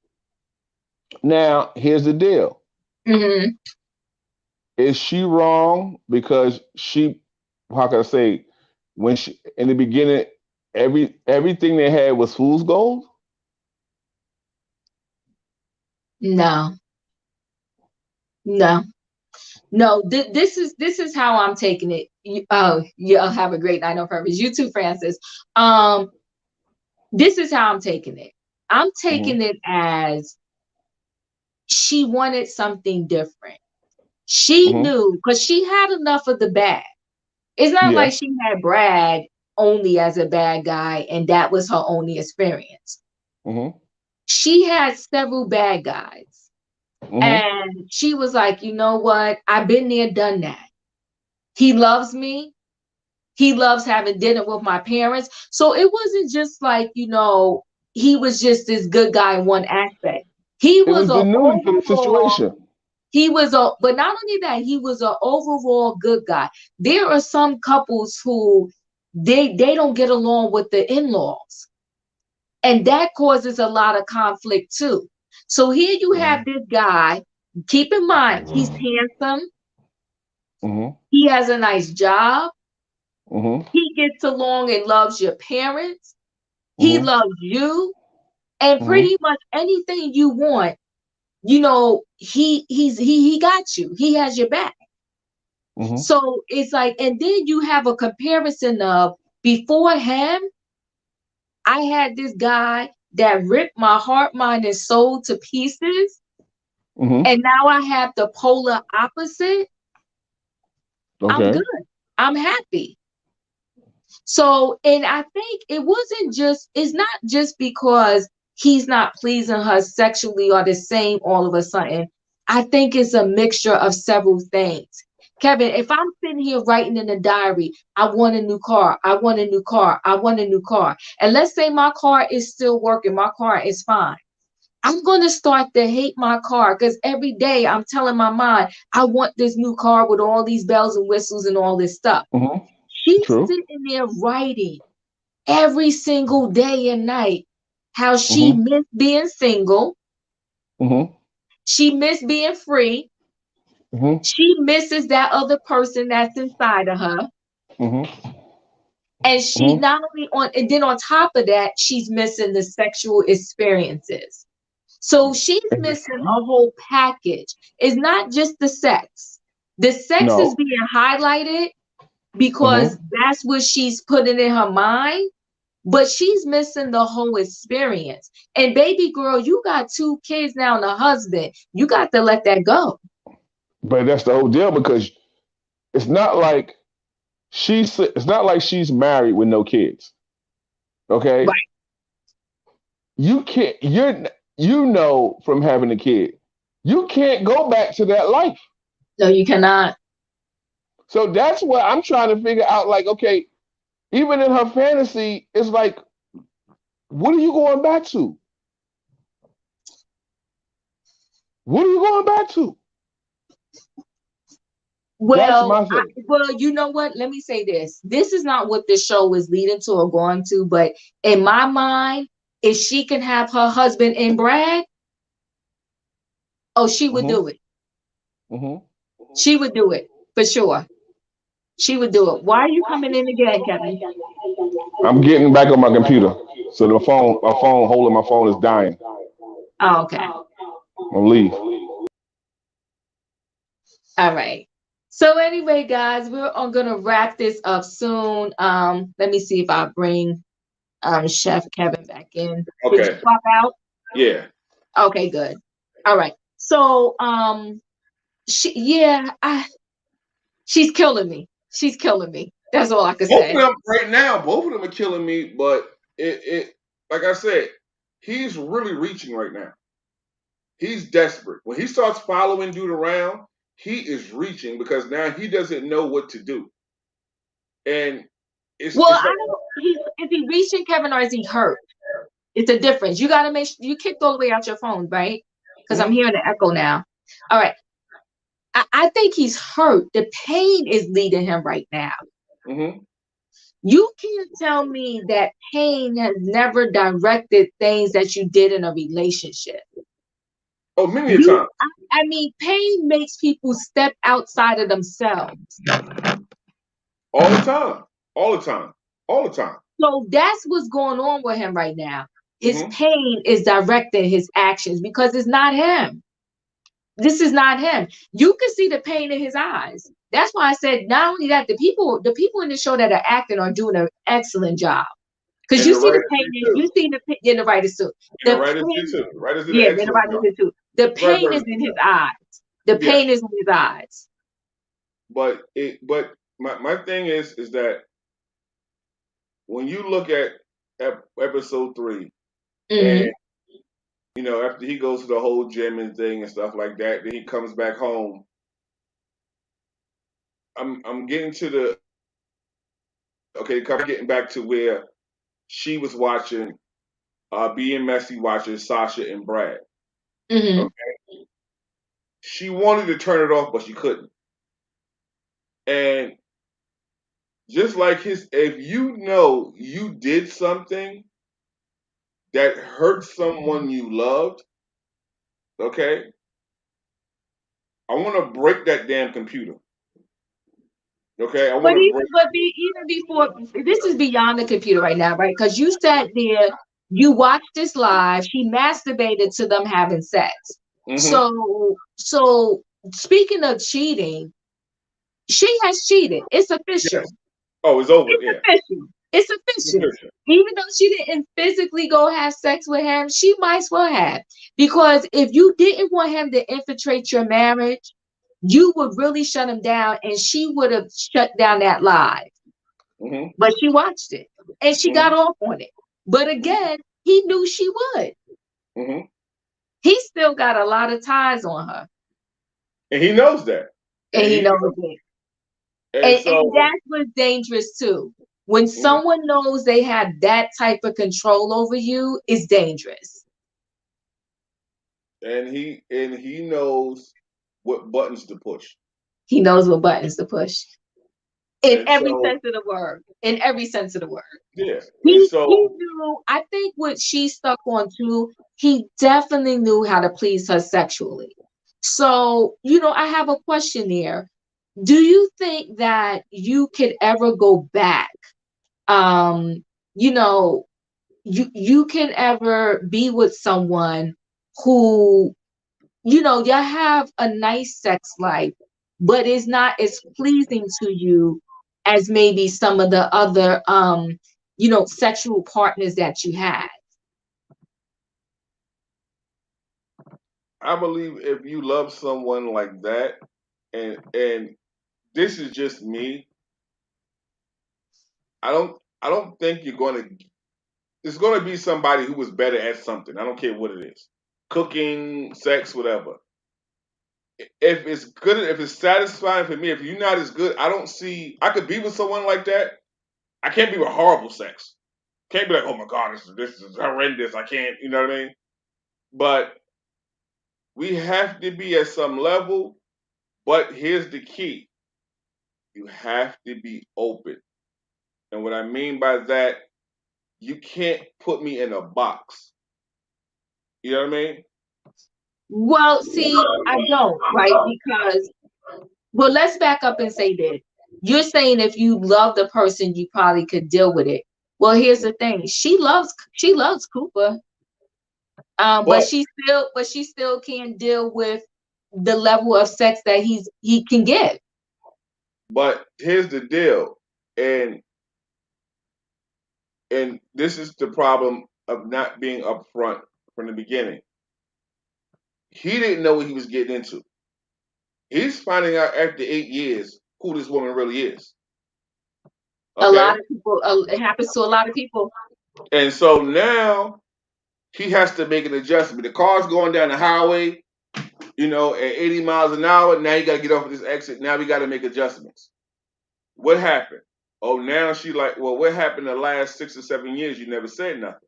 Now, here's the deal. Mm-hmm. Is she wrong because she, how can I say, when she in the beginning, everything they had was fool's gold? No, no. No, this is how I'm taking it. You'll have a great night on purpose. You too, Francis. This is how I'm taking it. I'm taking it as she wanted something different. She Mhm. knew because she had enough of the bad. It's not like Yes. she had Brad only as a bad guy and that was her only experience. Mhm. She had several bad guys. Mhm. And she was like, you know what? I've been there, done that. He loves me. He loves having dinner with my parents. So it wasn't just like, he was just this good guy in one aspect. He It was was an the news for the overall, situation. but not only that, he was an overall good guy. There are some couples who they don't get along with the in-laws, and that causes a lot of conflict too. So here you have this guy. Keep in mind, he's handsome. He has a nice job. He gets along and loves your parents. He loves you, and pretty much anything you want, you know, he got you. He has your back. So it's like, and then you have a comparison of before him, I had this guy that ripped my heart, mind, and soul to pieces. And now I have the polar opposite. Okay. I'm good. I'm happy. So, and I think it's not just because he's not pleasing her sexually or the same all of a sudden. I think it's a mixture of several things. Kevin, if I'm sitting here writing in a diary, I want a new car, I want a new car, I want a new car. And let's say my car is still working, my car is fine. I'm going to start to hate my car because every day I'm telling my mind, I want this new car with all these bells and whistles and all this stuff. She's sitting there writing every single day and night how she missed being single. She missed being free. She misses that other person that's inside of her. And she not only and then on top of that, she's missing the sexual experiences. So she's missing a whole package. It's not just the sex. The sex is being highlighted because that's what she's putting in her mind, but she's missing the whole experience. And baby girl, you got 2 kids now and a husband. You got to let that go. But that's the whole deal, because it's not like she's married with no kids. Okay? Right. You can't, you know from having a kid, you can't go back to that life. No, you cannot. So that's what I'm trying to figure out. Like, okay, even in her fantasy, it's like, what are you going back to? What are you going back to? Well, you know what? Let me say this. This is not what this show is leading to or going to, but in my mind, if she can have her husband in Brad, she would do it. She would do it for sure. She would do it. Why are you coming in again, Kevin? I'm getting back on my computer. So my phone holding my phone is dying. Oh, okay. I'll leave. All right. So anyway, guys, we're gonna wrap this up soon. Let me see if I bring Chef Kevin back in. Okay. Did you swap out? Yeah. Okay, good. All right. So she's killing me. She's killing me. That's all I can say. Both of them right now, both of them are killing me, but it like I said, he's really reaching right now. He's desperate. When he starts following dude around, he is reaching because now he doesn't know what to do. And it's I don't know. Is he reaching, Kevin, or is he hurt? It's a difference. You gotta make sure you kicked all the way out your phone, right? Because I'm hearing the echo now. All right. I think he's hurt. The pain is leading him right now. You can't tell me that pain has never directed things that you did in a relationship. Oh, many a time. I mean, pain makes people step outside of themselves. All the time. All the time. All the time. So that's what's going on with him right now. His pain is directing his actions because it's not him. This is not him. You can see the pain in his eyes. That's why I said not only that, the people in the show that are acting are doing an excellent job. Because you see the pain, you see the writers too. The writers do too. Writers do the writers do too. The pain is in his eyes. The pain is in his eyes. But my thing is that when you look at episode 3, and you know, after he goes to the whole gym and thing and stuff like that, then he comes back home. I'm getting to getting back to where she was watching, being messy, watching Sasha and Brad. Okay, she wanted to turn it off, but she couldn't. And just like if you know you did something that hurt someone you loved, okay, I want to break that damn computer. Okay, I want to break. But even before, this is beyond the computer right now, right? Because you sat there, you watched this live. She masturbated to them having sex. Mm-hmm. So speaking of cheating, she has cheated. It's official. Yes. Oh, it's over. It's Yeah. official. It's official. Even though she didn't physically go have sex with him, she might as well have. Because if you didn't want him to infiltrate your marriage, you would really shut him down, and she would have shut down that live. Mm-hmm. But she watched it, and she got off on it. But again, he knew she would. Mm-hmm. He still got a lot of ties on her. And he knows that. And he knows it. And that's what's dangerous too. When someone knows they have that type of control over you, it's dangerous. And he knows what buttons to push. He knows what buttons to push. In every sense of the word. In every sense of the word. Yeah. He knew, I think what she stuck on too, he definitely knew how to please her sexually. So, I have a question there. Do you think that you could ever go back? You can ever be with someone who, you have a nice sex life, but it's not as pleasing to you as maybe some of the other, sexual partners that you had. I believe if you love someone like that, and this is just me, I don't think it's gonna be somebody who was better at something. I don't care what it is. Cooking, sex, whatever. If it's good, if it's satisfying for me, if you're not as good, I could be with someone like that. I can't be with horrible sex. Can't be like, oh my God, this is horrendous. I can't, you know what I mean? But we have to be at some level. But here's the key. You have to be open. And what I mean by that, you can't put me in a box. You know what I mean? Well, see, I don't, right? Because, well, let's back up and say this. You're saying if you love the person, you probably could deal with it. Well, here's the thing. She loves Cooper. But she still can't deal with the level of sex that he can give. But here's the deal. And this is the problem of not being upfront from the beginning. He didn't know what he was getting into. He's finding out after 8 years who this woman really is. Okay? A lot of people, it happens to a lot of people. And so now he has to make an adjustment. The car's going down the highway, at 80 miles an hour. Now you got to get off of this exit. Now we got to make adjustments. What happened? Oh, now she like, well, what happened the last 6 or 7 years? You never said nothing.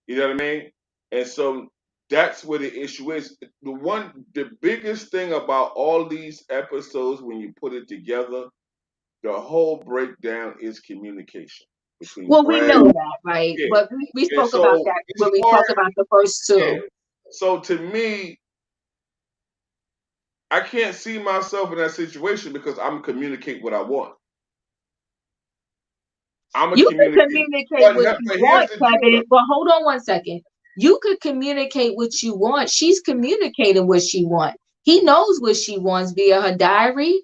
You know what I mean? And so that's where the issue is. The biggest thing about all these episodes, when you put it together, the whole breakdown is communication. Well, we know that, right? Yeah. But we spoke about that when we talked about the first two. Yeah. So to me, I can't see myself in that situation because I'm communicate what I want. You can communicate what you want, Kevin, but hold on one second. You could communicate what you want. She's communicating what she wants. He knows what she wants via her diary.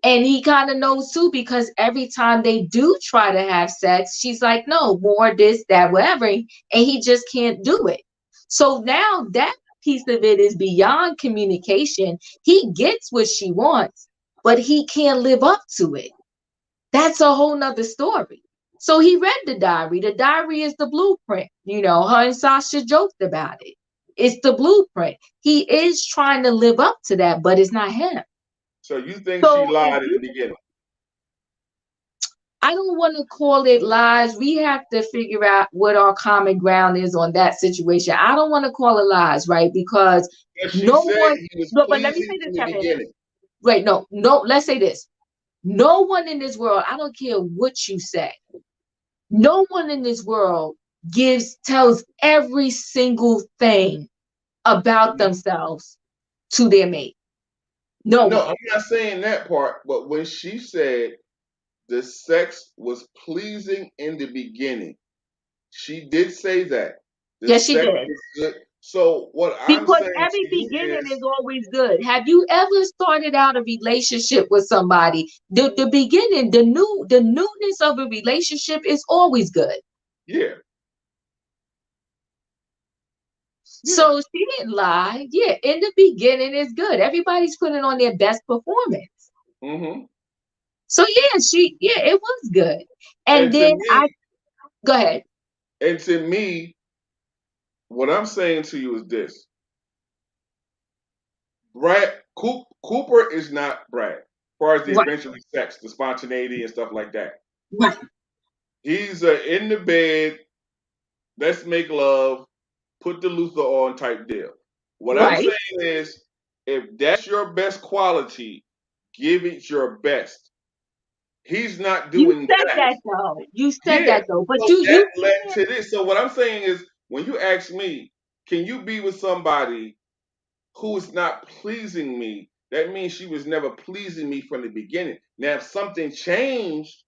And he kind of knows too, because every time they do try to have sex, she's like, no, more this, that, whatever. And he just can't do it. So now that piece of it is beyond communication. He gets what she wants, but he can't live up to it. That's a whole nother story. So he read the diary. The diary is the blueprint. Her and Sasha joked about it. It's the blueprint. He is trying to live up to that, but it's not him. So you think she lied in the beginning? I don't want to call it lies. We have to figure out what our common ground is on that situation. I don't want to call it lies, right? Because But she no said one, he was no, but let me pleasing say this, in the Kevin. beginning. Wait, no, let's say this. No one in this world, I don't care what you say, no one in this world tells every single thing about themselves to their mate. No No, one. I'm not saying that part, but when she said the sex was pleasing in the beginning, she did say that. The Yes, she sex did. was good. So what I'm Because saying every to you beginning is is, always good. Have you ever started out a relationship with somebody? The beginning, the newness of a relationship is always good. yeah. So she didn't lie. Yeah, in the beginning is good. Everybody's putting on their best performance. Mm-hmm. So yeah, it was good. And And to then me, go ahead. and to me, what I'm saying to you is this: Cooper is not Brad, as far as the Right, eventually sex, the spontaneity and stuff like that. right, He's in the bed, let's make love, put the Luther on type deal. What I'm right. saying is, if that's your best quality, give it your best. He's not You doing said that. that though. You said Yeah. that though. But So that you led can't. to this. So what I'm saying is, when you ask me, can you be with somebody who is not pleasing me? That means she was never pleasing me from the beginning. Now, if something changed,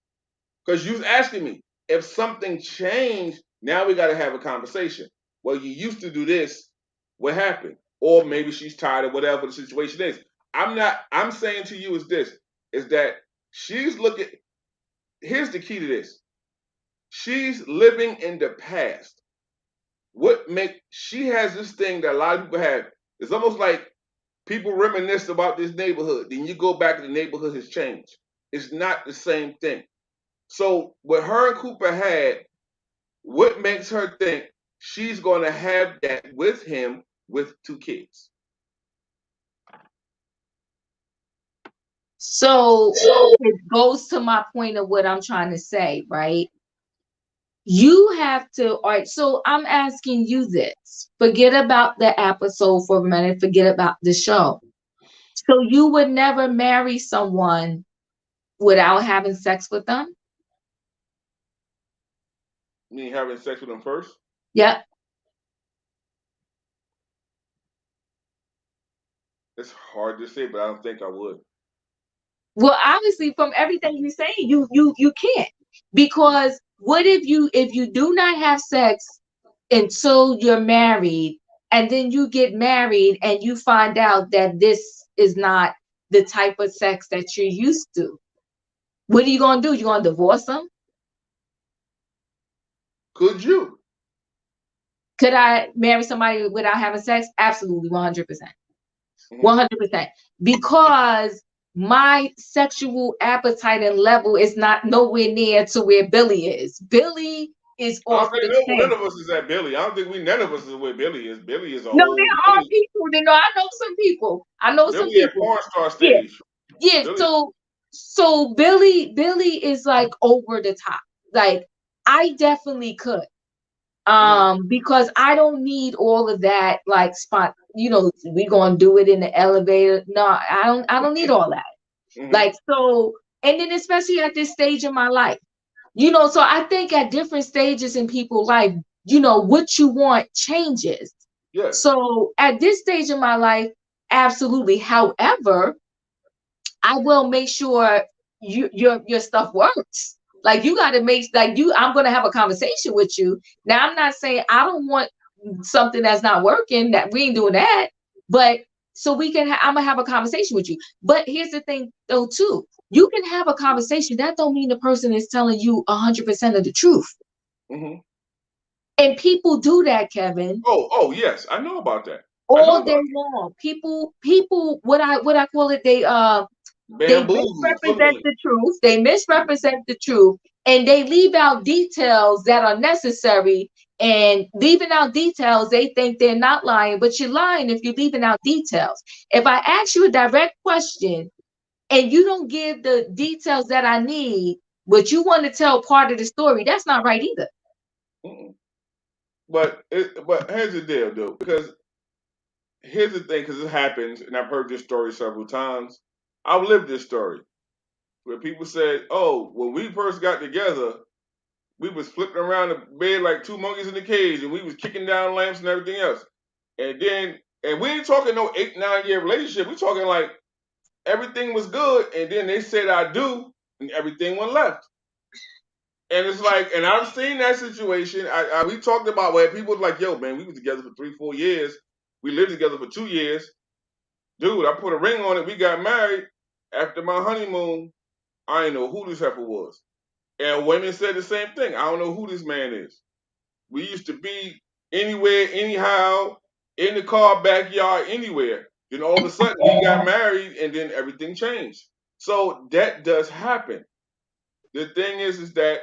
because you was asking me, if something changed, now we got to have a conversation. Well, you used to do this. What happened? Or maybe she's tired of whatever the situation is. I'm saying to you is this, is that she's looking, here's the key to this. She's living in the past. She has this thing that a lot of people have. It's almost like people reminisce about this neighborhood. Then you go back and the neighborhood has changed. It's not the same thing. So what her and Cooper had, what makes her think she's going to have that with him with 2 kids? So it goes to my point of what I'm trying to say, right? You have to, all right, so I'm asking you this. Forget about the episode for a minute, forget about the show. So you would never marry someone without having sex with them? Me having sex with him first? Yep. It's hard to say, but I don't think I would. Well, obviously, from everything you're saying, you can't. Because what if you do not have sex until you're married, and then you get married and you find out that this is not the type of sex that you're used to? What are you gonna do? You gonna divorce them? Could you? Could I marry somebody without having sex? Absolutely, 100%. Mm-hmm. 100%. Because my sexual appetite and level is not nowhere near to where Billy is. Billy is I off don't the think none chain. of us is at Billy. I don't think none of us is where Billy is. Billy is a No, whole there are Billy. people that know. I know some people. I know some Billy at people. porn star Yeah, stage. yeah. Billy. So Billy is like over the top. Like I definitely could. Because I don't need all of that like spot, we gonna do it in the elevator. No, I don't need all that. Mm-hmm. Like so, and then especially at this stage in my life, so I think at different stages in people's life, what you want changes. Yes. So at this stage in my life, absolutely. However, I will make sure your stuff works. Like you got to make like you. I'm gonna have a conversation with you. Now I'm not saying I don't want something that's not working. That we ain't doing that. But so we can. I'm gonna have a conversation with you. But here's the thing, though, too. You can have a conversation. That don't mean the person is telling you 100% of the truth. Mm-hmm. And people do that, Kevin, Oh, yes. I know about that. I know all about day long. People. What I call it. They bamboozled, misrepresent hoodwinked. the truth. They misrepresent the truth, and they leave out details that are necessary. And leaving out details, they think they're not lying, but you're lying if you're leaving out details. If I ask you a direct question and you don't give the details that I need, but you want to tell part of the story. That's not right either. Mm-mm. But here's the deal, though, because here's the thing, because it happens, and I've heard this story several times. I've lived this story where people said, "Oh, when we first got together, we was flipping around the bed like two monkeys in a cage, and we was kicking down lamps and everything else." And we ain't talking no 8-9 year relationship. We talking like everything was good, and then they said I do, and everything went left. And it's like, and I've seen that situation. We talked about where people was like, "Yo, man, we was together for 3-4 years. We lived together for 2 years. Dude, I put a ring on it. We got married after my honeymoon. I didn't know who this heifer was." And women said the same thing. I don't know who this man is. We used to be anywhere, anyhow, in the car, backyard, anywhere. Then all of a sudden we got married and then everything changed. So that does happen. The thing is that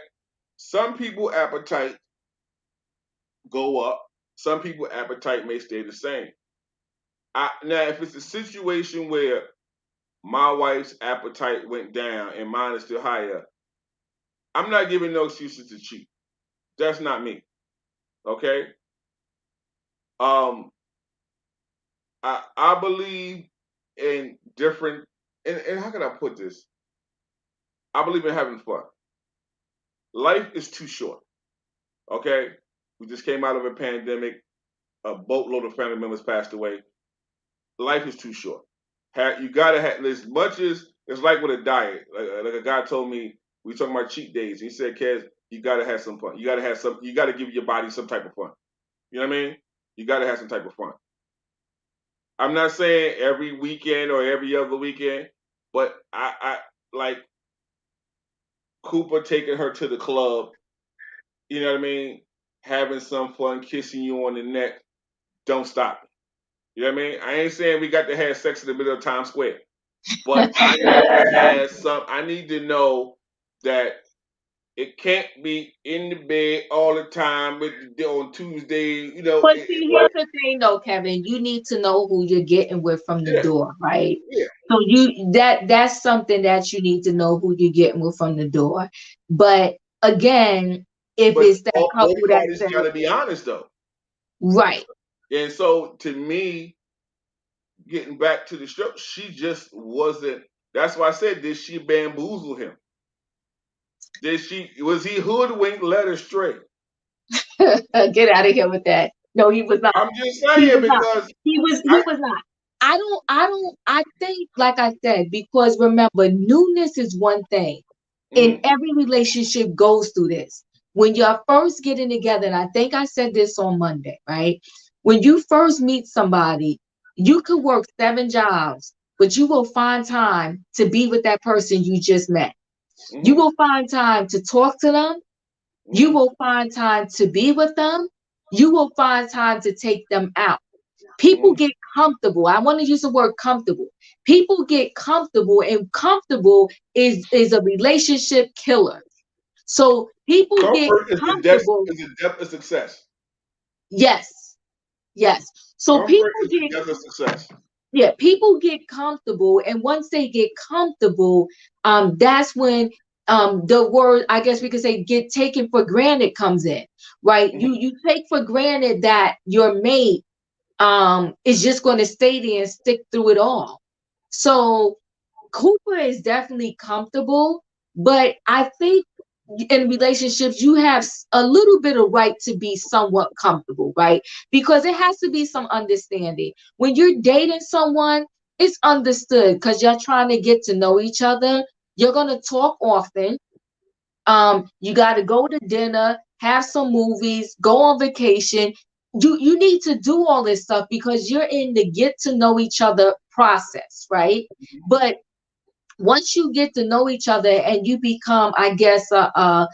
some people appetite go up. Some people appetite may stay the same. Now, if it's a situation where my wife's appetite went down and mine is still higher, I'm not giving no excuses to cheat. That's not me. Okay? I believe in different, and how can I put this? I believe in having fun. Life is too short. Okay? We just came out of a pandemic. A boatload of family members passed away. Life is too short. You gotta have, as much as it's like with a diet. Like a guy told me, we talking about cheat days. He said, "Kez, you gotta have some fun. You gotta give your body some type of fun. You know what I mean? You gotta have some type of fun." I'm not saying every weekend or every other weekend, but I like Cooper taking her to the club. You know what I mean? Having some fun, kissing you on the neck. Don't stop me. You know what I mean? I ain't saying we got to have sex in the middle of Times Square, but I need to know that it can't be in the bed all the time on Tuesday. You know. But see, here's the thing, though, Kevin. You need to know who you're getting with from the door, right? Yeah. So that's something that you need to know who you're getting with from the door. But again, if it's that couple both that parties got to be honest, though. Right. And so, to me, getting back to the show, she just wasn't. That's why I said, did she bamboozle him? Was he hoodwinked, led astray? Get out of here with that. No, he was not. I'm just saying because he was not. I think, like I said, because remember, newness is one thing. And every relationship goes through this. When you're first getting together, and I think I said this on Monday, right? When you first meet somebody, you could work 7 jobs, but you will find time to be with that person you just met. You will find time to talk to them. You will find time to be with them. You will find time to take them out. People get comfortable. I want to use the word comfortable. People get comfortable, and comfortable is a relationship killer. So people get comfortable. Is the depth of success. Yes. So people get depth of success. Yeah, people get comfortable, and once they get comfortable, that's when the word, I guess we could say, get taken for granted comes in, right? You take for granted that your mate is just going to stay there and stick through it all. So Cooper is definitely comfortable, but I think in relationships you have a little bit of right to be somewhat comfortable, right? Because it has to be some understanding. When you're dating someone, it's understood because you're trying to get to know each other. You're going to talk often. You got to go to dinner, have some movies, go on vacation. You need to do all this stuff because you're in the get to know each other process, right? But once you get to know each other and you become, I guess, a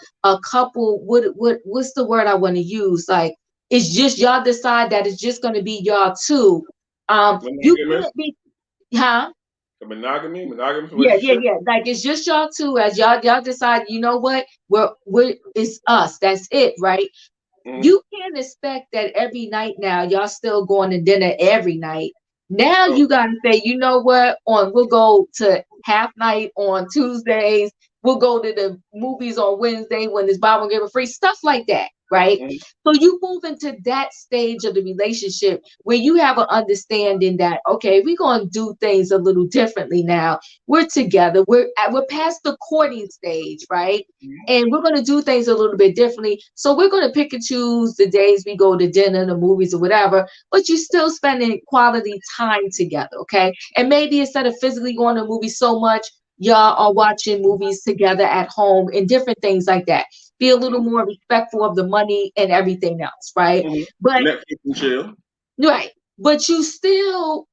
couple, what's the word I want to use? Like, it's just y'all decide that it's just going to be y'all two. You can't be, huh? A monogamous relationship? Yeah. Like, it's just y'all two. As y'all decide, you know what? It's us. That's it, right? You can't expect that every night now y'all still going to dinner every night. Now you gotta say, you know what? We'll go to half night on Tuesdays, We'll go to the movies on Wednesday when it's buy one get one free, stuff like that, right? Mhm. So you move into that stage of the relationship where you have an understanding that, okay, we're going to do things a little differently now. We're together. We're past the courting stage, right? And we're going to do things a little bit differently. So we're going to pick and choose the days we go to dinner, the movies, or whatever, but you're still spending quality time together, okay? And maybe instead of physically going to a movie so much, y'all are watching movies together at home and different things like that. Be a little more respectful of the money and everything else, right? Mhm. But Netflix and chill. right, but you still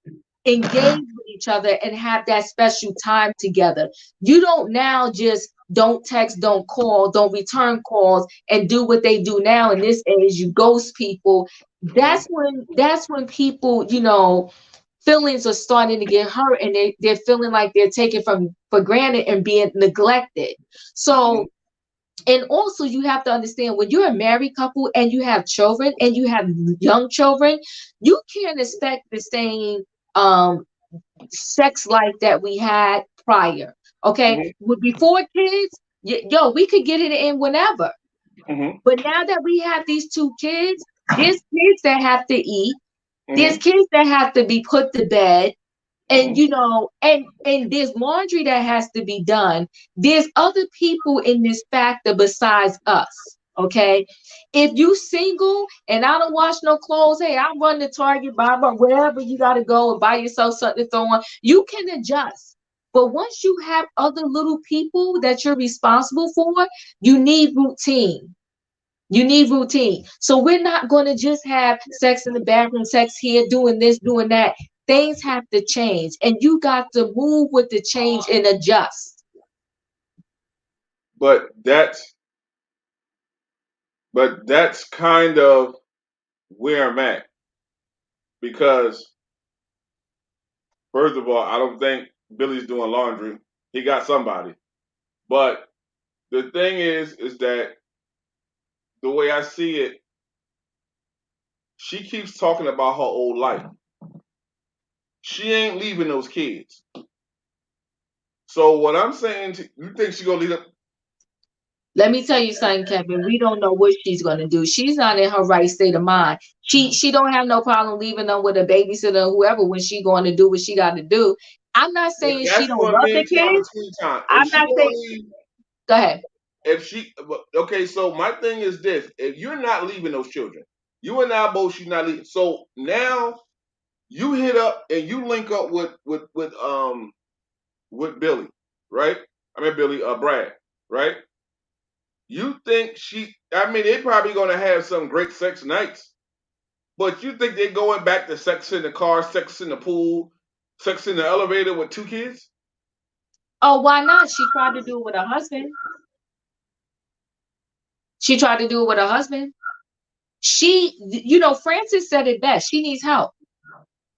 engage with each other and have that special time together. You don't now just don't text, don't call, don't return calls, and do what they do now in this age. You ghost people. That's when people, feelings are starting to get hurt, and they're feeling like they're taken for granted and being neglected. So, and also you have to understand, when you're a married couple and you have children and you have young children, you can't expect the same um sex life that we had prior. Okay, Mhm. before kids, we could get it in whenever. Mhm. But now that we have these two kids, there's kids that have to eat, there's Mhm. kids that have to be put to bed, and Mhm. and there's laundry that has to be done. There's other people in this factor besides us. Okay, if you single and I don't wash no clothes, hey, I run to Target, buy wherever you got to go and buy yourself something to throw on. You can adjust. But once you have other little people that you're responsible for, you need routine. You need routine. So we're not going to just have sex in the bathroom, sex here, doing this, doing that. Things have to change, and you got to move with the change and adjust. But that's kind of where I'm at, because first of all, I don't think Billy's doing laundry. He got somebody. But the thing is that the way I see it, she keeps talking about her old life. She ain't leaving those kids. So what I'm saying, you think she gonna leave them? Let me tell you something, Kevin. We don't know what she's going to do. She's not in her right state of mind. She don't have no problem leaving them with a babysitter or whoever when she going to do what she got to do. I'm not But saying she that's don't what love me the and Tom kids. between time. If I'm she not gonna saying. leave, Go ahead. if she okay, so my thing is this: if you're not leaving those children, you and I both should not leave. So now you hit up and you link up with Billy, right? I mean Billy, Brad, right? You think I mean, they probably gonna have some great sex nights, but you think they're going back to sex in the car, sex in the pool, sex in the elevator with two kids? Oh, why not? She tried to do it with her husband. She tried to do it with her husband. Francis said it best. She needs help.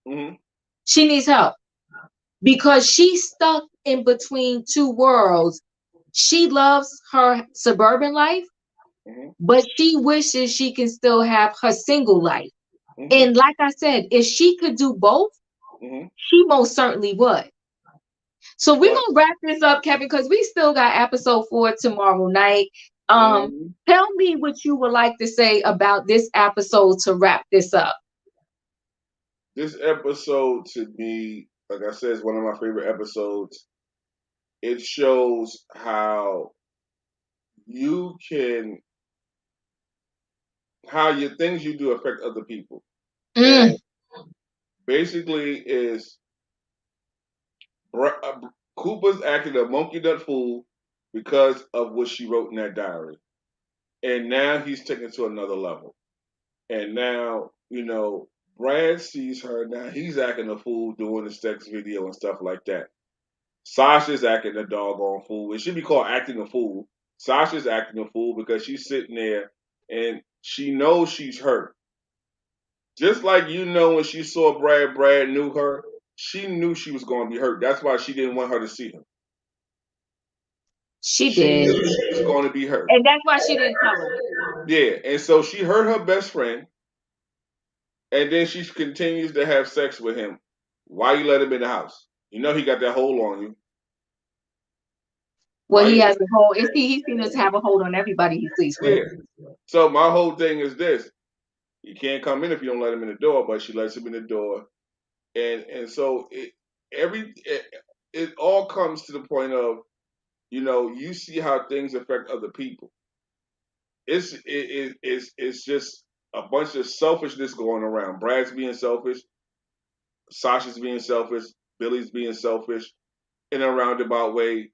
Mm-hmm. She needs help because she's stuck in between two worlds. She loves her suburban life, Mm-hmm. but she wishes she can still have her single life. Mm-hmm. And like I said, if she could do both, Mm-hmm. she most certainly would. So we're But gonna wrap this up, Kevin, because we still got episode 4 tomorrow night. mhm. Tell me what you would like to say about this episode to wrap this up. This episode to me, like I said, is one of my favorite episodes. It shows how you can how your things you do affect other people. And Mm, basically is Cooper's acting a monkey nut fool because of what she wrote in that diary. And now he's taken it to another level. And now, Brad sees her. Now he's acting a fool doing the sex video and stuff like that. Sasha's acting a doggone fool. It should be called acting a fool. Sasha's acting a fool because she's sitting there and she knows she's hurt. Just like when she saw Brad knew her. She knew she was going to be hurt. That's why she didn't want her to see him. she She did. knew she was going to be hurt. And that's why she didn't tell him. Yeah, and so she hurt her best friend, and then she continues to have sex with him. Why you let him in the house? You know he got that hold on you. Well, he Right? has a hold. He seems to have a hold on everybody he sleeps with. Yeah. So my whole thing is this: you can't come in if you don't let him in the door. But she lets him in the door, and so it all comes to the point of, you see how things affect other people. It's just a bunch of selfishness going around. Brad's being selfish, Sasha's being selfish, Billy's being selfish in a roundabout way.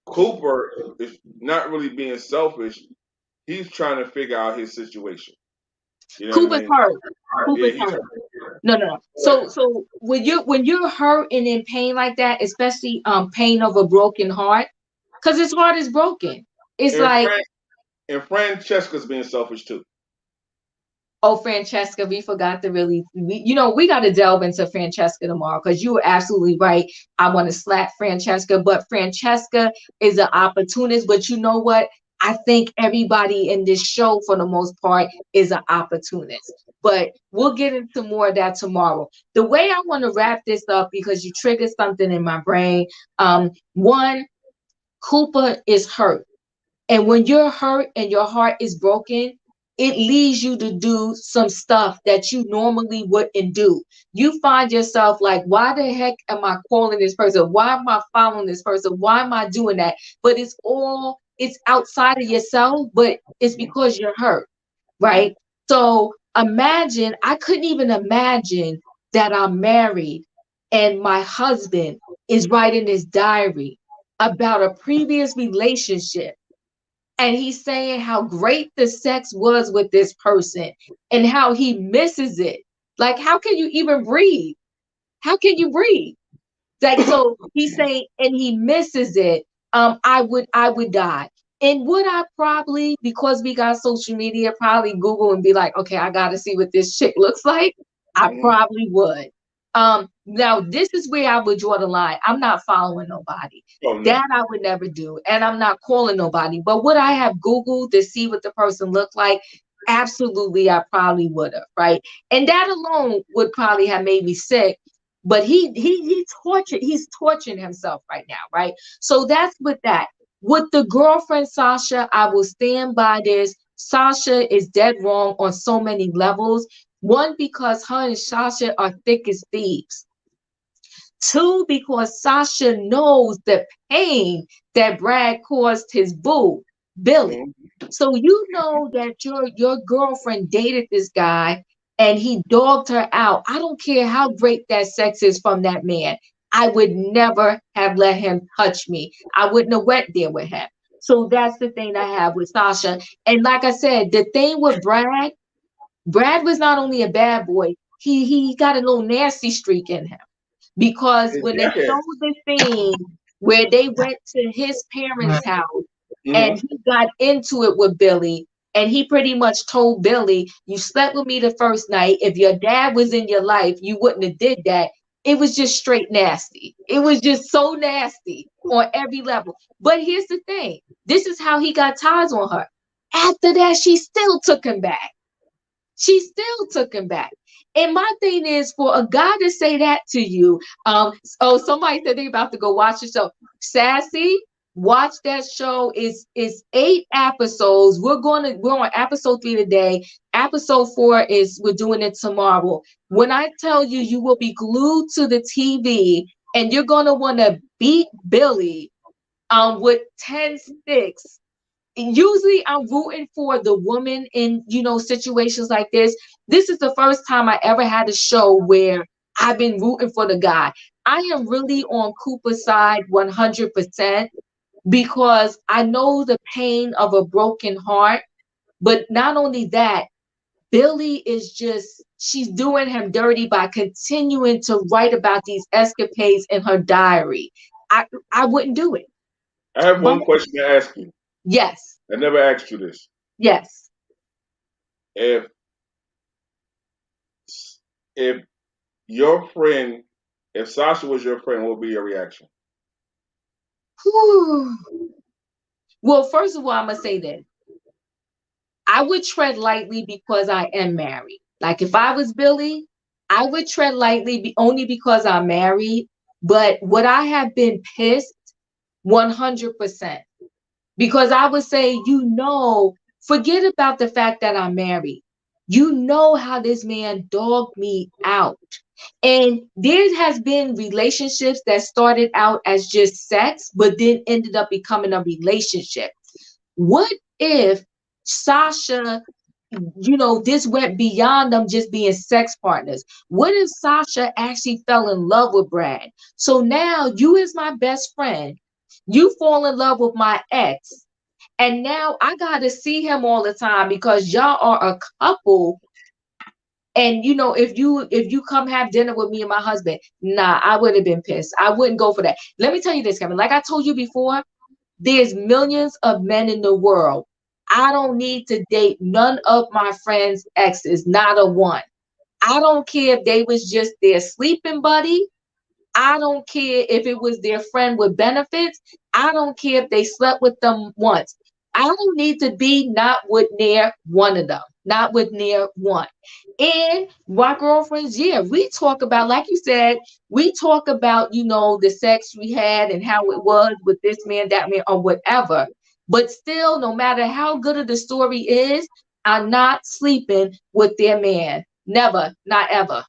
Cooper is not really being selfish. He's trying to figure out his situation. You know what I Cooper's mean? hurt. Yeah, Cooper's hurt. No. So when you're hurt and in pain like that, especially pain of a broken heart, because his heart is broken. It's and like, Francesca's being selfish too. oh, Francesca, we forgot to really, we got to delve into Francesca tomorrow, because you were absolutely right. I want to slap Francesca, but Francesca is an opportunist. But you know what? I think everybody in this show, for the most part, is an opportunist. But we'll get into more of that tomorrow. The way I want to wrap this up, because you triggered something in my brain. One, Cooper is hurt. And when you're hurt and your heart is broken, it leads you to do some stuff that you normally wouldn't do. You find yourself like, why the heck am I calling this person? Why am I following this person? Why am I doing that? But it's outside of yourself, but it's because you're hurt, right? So I couldn't even imagine that I'm married and my husband is writing this diary about a previous relationship, and he's saying how great the sex was with this person and how he misses it. Like, how can you even breathe? How can you breathe? Like, so he's saying, and he misses it. I would die. And would I probably, because we got social media, probably Google and be like, okay, I got to see what this chick looks like? I probably would. Now this is where I would draw the line. I'm not following nobody. Oh, no. That I would never do. And I'm not calling nobody. But would I have Googled to see what the person looked like? Absolutely, I probably would have, right? And that alone would probably have made me sick. But he's torturing himself right now, right? So that's with that. With the girlfriend Sasha, I will stand by this. Sasha is dead wrong on so many levels. One, because her and Sasha are thick as thieves. Two, because Sasha knows the pain that Brad caused his boo, Billy. So you know that your girlfriend dated this guy and he dogged her out. I don't care how great that sex is from that man. I would never have let him touch me. I wouldn't have went there with him. So that's the thing I have with Sasha. And like I said, the thing with Brad was not only a bad boy, he got a little nasty streak in him. Because when they showed the scene where they went to his parents' house and he got into it with Billy, and he pretty much told Billy, you slept with me the first night. If your dad was in your life, you wouldn't have did that. It was just straight nasty. It was just so nasty on every level. But here's the thing. This is how he got ties on her. After that, she still took him back. She still took him back. And my thing is, for a guy to say that to you, somebody said they about to go watch the show. Sassy, watch that show. It's 8 episodes. We're on episode 3 today. Episode 4 we're doing it tomorrow. When I tell you, you will be glued to the TV and you're gonna want to beat Billy with 10 sticks. Usually I'm rooting for the woman in, situations like this. This is the first time I ever had a show where I've been rooting for the guy. I am really on Cooper's side 100% because I know the pain of a broken heart. But not only that, Billy she's doing him dirty by continuing to write about these escapades in her diary. I wouldn't do it. I have one question to ask you. Yes. I never asked you this. Yes. If your friend, if Sasha was your friend, what would be your reaction? Well, first of all, I'm going to say that I would tread lightly because I am married. Like if I was Billy, I would tread lightly only because I'm married. But would I have been pissed? 100%. Because I would say, forget about the fact that I'm married. You know how this man dogged me out. And there has been relationships that started out as just sex, but then ended up becoming a relationship. What if Sasha, this went beyond them just being sex partners? What if Sasha actually fell in love with Brad? So now you, as my best friend, you fall in love with my ex. And now I got to see him all the time because y'all are a couple. And if you come have dinner with me and my husband, nah, I would have been pissed. I wouldn't go for that. Let me tell you this, Kevin. Like I told you before, there's millions of men in the world. I don't need to date none of my friends' exes, not a one. I don't care if they was just their sleeping buddy. I don't care if it was their friend with benefits. I don't care if they slept with them once. I don't need to be not with near one of them, not with near one. And my girlfriends, yeah, we talk about, like you said, we talk about, the sex we had and how it was with this man, that man, or whatever. But still, no matter how good of the story is, I'm not sleeping with their man. Never, not ever.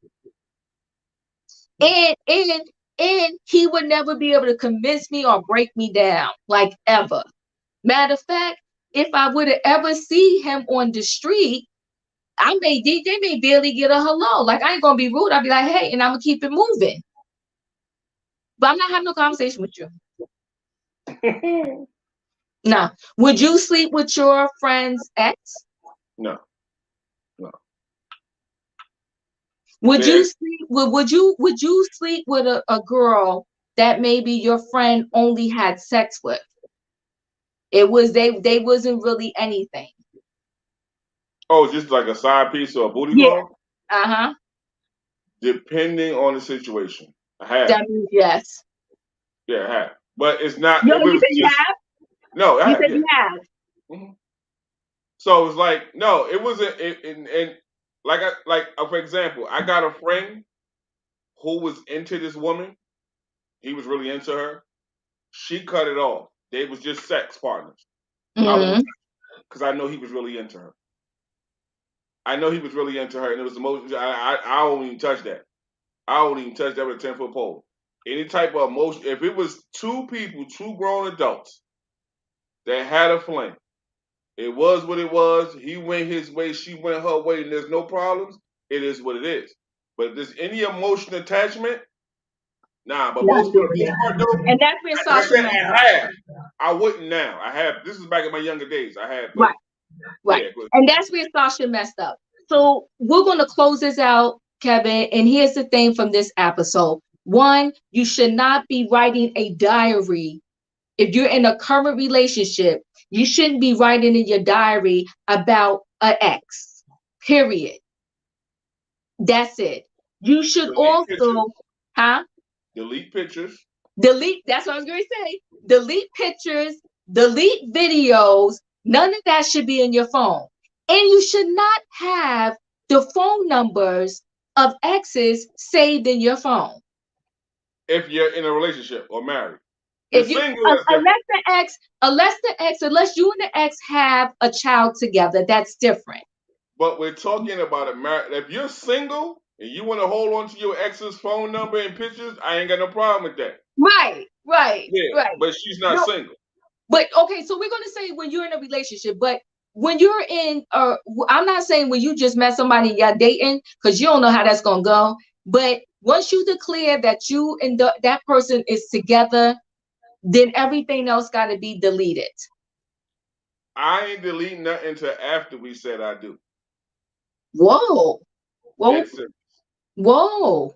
And he would never be able to convince me or break me down, like ever. Matter of fact, if I would have ever see him on the street, they may barely get a hello. Like, I ain't gonna be rude. I'll be like, hey, and I'm gonna keep it moving. But I'm not having no conversation with you. Now, would you sleep with your friend's ex? No. No. Would you sleep with a girl that maybe your friend only had sex with? It was they wasn't really anything. Oh, just like a side piece or a booty Yeah. call? Uh-huh. Depending on the situation. I have. That means yes. Yeah, I have. But it's not. No, It you was said you just, have? no, I You have. said Yeah. you have. Mm-hmm. So it's like, no, it wasn't. And like for example, I got a friend who was into this woman. He was really into her. She cut it off. They was just sex partners. I Mm-hmm. won't, because I know he was really into her. I know he was really into her, and it was the most. I won't even touch that. I won't even touch that with a 10-foot pole. Any type of emotion. If it was two people, two grown adults that had a fling, it was what it was. He went his way, she went her way, and there's no problems. It is what it is. But if there's any emotional attachment, nah. But Not most for the doing most it. part, though, And that's where like I Sasha said, messed I up. have. I wouldn't now. I have. This is back in my younger days. I had, but Right. Right. yeah. But And that's where Sasha messed up. So we're gonna close this out, Kevin. And here's the thing from this episode. One, you should not be writing a diary. If you're in a current relationship, you shouldn't be writing in your diary about an ex. Period. That's it. You should delete pictures. also, huh? Delete pictures. Delete. That's what I was going to say. Delete pictures, delete videos. None of that should be in your phone. And you should not have the phone numbers of exes saved in your phone. If you're in a relationship or married, you're If you single. That's different. unless you and the ex have a child together, that's different. But we're talking about a marriage. If you're single and you want to hold on to your ex's phone number and pictures, I ain't got no problem with that. Right. Yeah, but she's not No, single. but okay, so we're gonna say when you're in a relationship, but when you're in, I'm not saying when you just met somebody and you're dating, because you don't know how that's gonna go. But once you declare that you and that person is together, then everything else got to be deleted. I ain't deleting nothing until after we said I do. Whoa, Dead serious. whoa!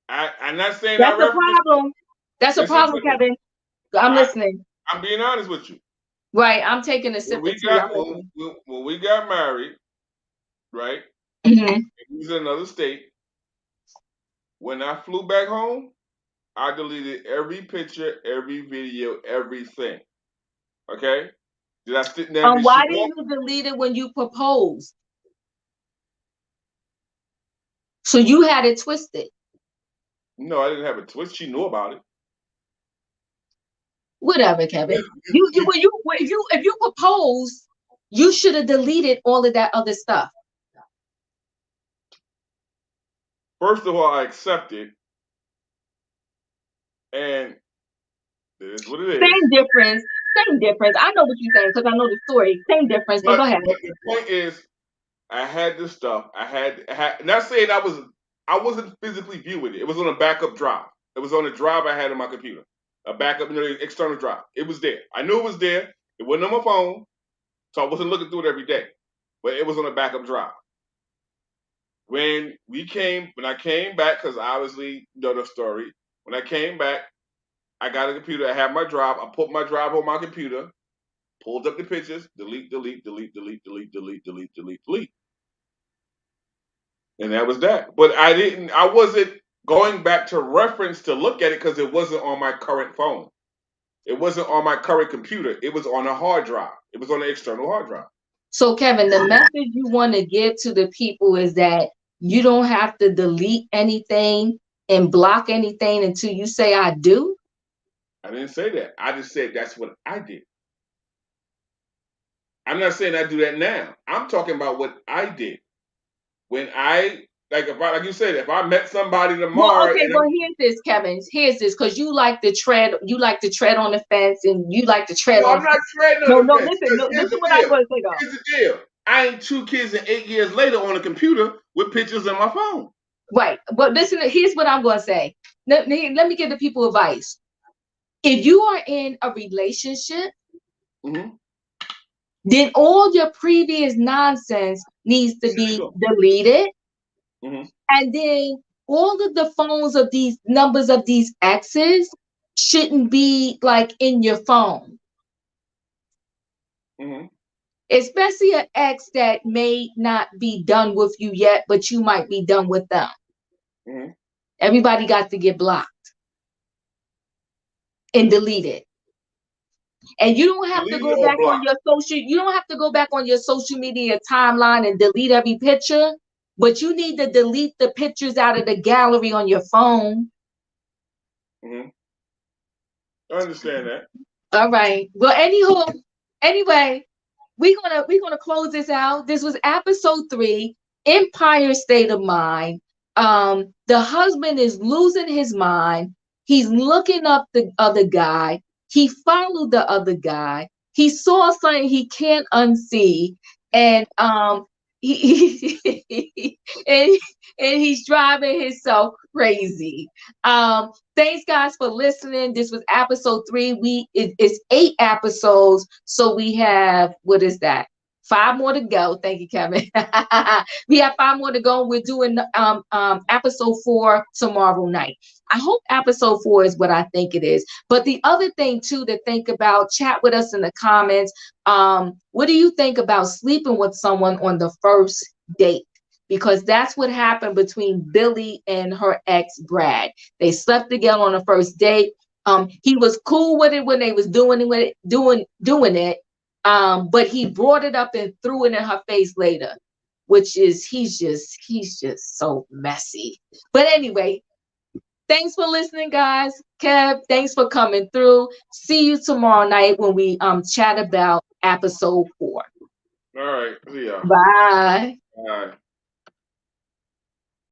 I'm not saying That's I a reference. problem. That's a Listen problem, to me. Kevin. I'm listening. I'm being honest with you. Right, I'm taking a sip When of we tea. got when we got married, right? Mm-hmm. He was in another state. When I flew back home, I deleted every picture, every video, everything. Okay? Did I sit there? Did Why she didn't walk? you delete it when you proposed? So you had it twisted. No, I didn't have a twist. She knew about it. Whatever, Kevin. If you propose, you should have deleted all of that other stuff. First of all, I accept it, and it is what it is. Same difference. Same difference. I know what you're saying because I know the story. Same difference. But go ahead. The point is, I had this stuff. I had not saying I wasn't physically viewing it. It was on a backup drive. It was on a drive I had on my computer. A backup, external drive. It was there. I knew it was there. It wasn't on my phone, so I wasn't looking through it every day. But it was on a backup drive. When I came back, because obviously you know the story. When I came back, I got a computer. I had my drive. I put my drive on my computer, pulled up the pictures, delete. And that was that. But I wasn't going back to reference to look at it because it wasn't on my current phone. It wasn't on my current computer. It was on a hard drive. It was on an external hard drive. So, Kevin, the message you want to give to the people is that you don't have to delete anything and block anything until you say I do? I didn't say that. I just said that's what I did. I'm not saying I do that now. I'm talking about what I did. When like you said, if I met somebody tomorrow. Well, okay, here's this, Kevin. Here's this, because you like to tread on the fence, and you like to tread on. I'm not treading on the fence. Listen what I'm going to say though. Here's the deal. I ain't 2 kids and 8 years later on a computer with pictures on my phone. Right. But listen, here's what I'm going to say. Let me give the people advice. If you are in a relationship, then all your previous nonsense needs to be deleted. And then all of the phones of these numbers of these exes shouldn't be like in your phone. Especially an ex that may not be done with you yet, but you might be done with them. Everybody got to get blocked and deleted. And you don't have to go back on your social media timeline and delete every picture, but you need to delete the pictures out of the gallery on your phone. I understand that. All right. Well, anyway, we're gonna close this out. This was episode 3, Empire State of Mind. The husband is losing his mind. He's looking up the other guy. He followed the other guy. He saw something he can't unsee, and he's driving himself crazy. Thanks guys for listening. This was episode 3. It's 8 episodes, so we have, what is that, 5 more to go. Thank you, Kevin. We have 5 more to go. We're doing episode 4 tomorrow night. I hope episode 4 is what I think it is. But the other thing too to think about, chat with us in the comments. What do you think about sleeping with someone on the first date? Because that's what happened between Billie and her ex Brad. They slept together on the first date. He was cool with it when they was doing it. But he brought it up and threw it in her face later, which is he's just so messy. But anyway, thanks for listening, guys. Kev, thanks for coming through. See you tomorrow night when we chat about episode 4. All right. See ya. Bye. Bye.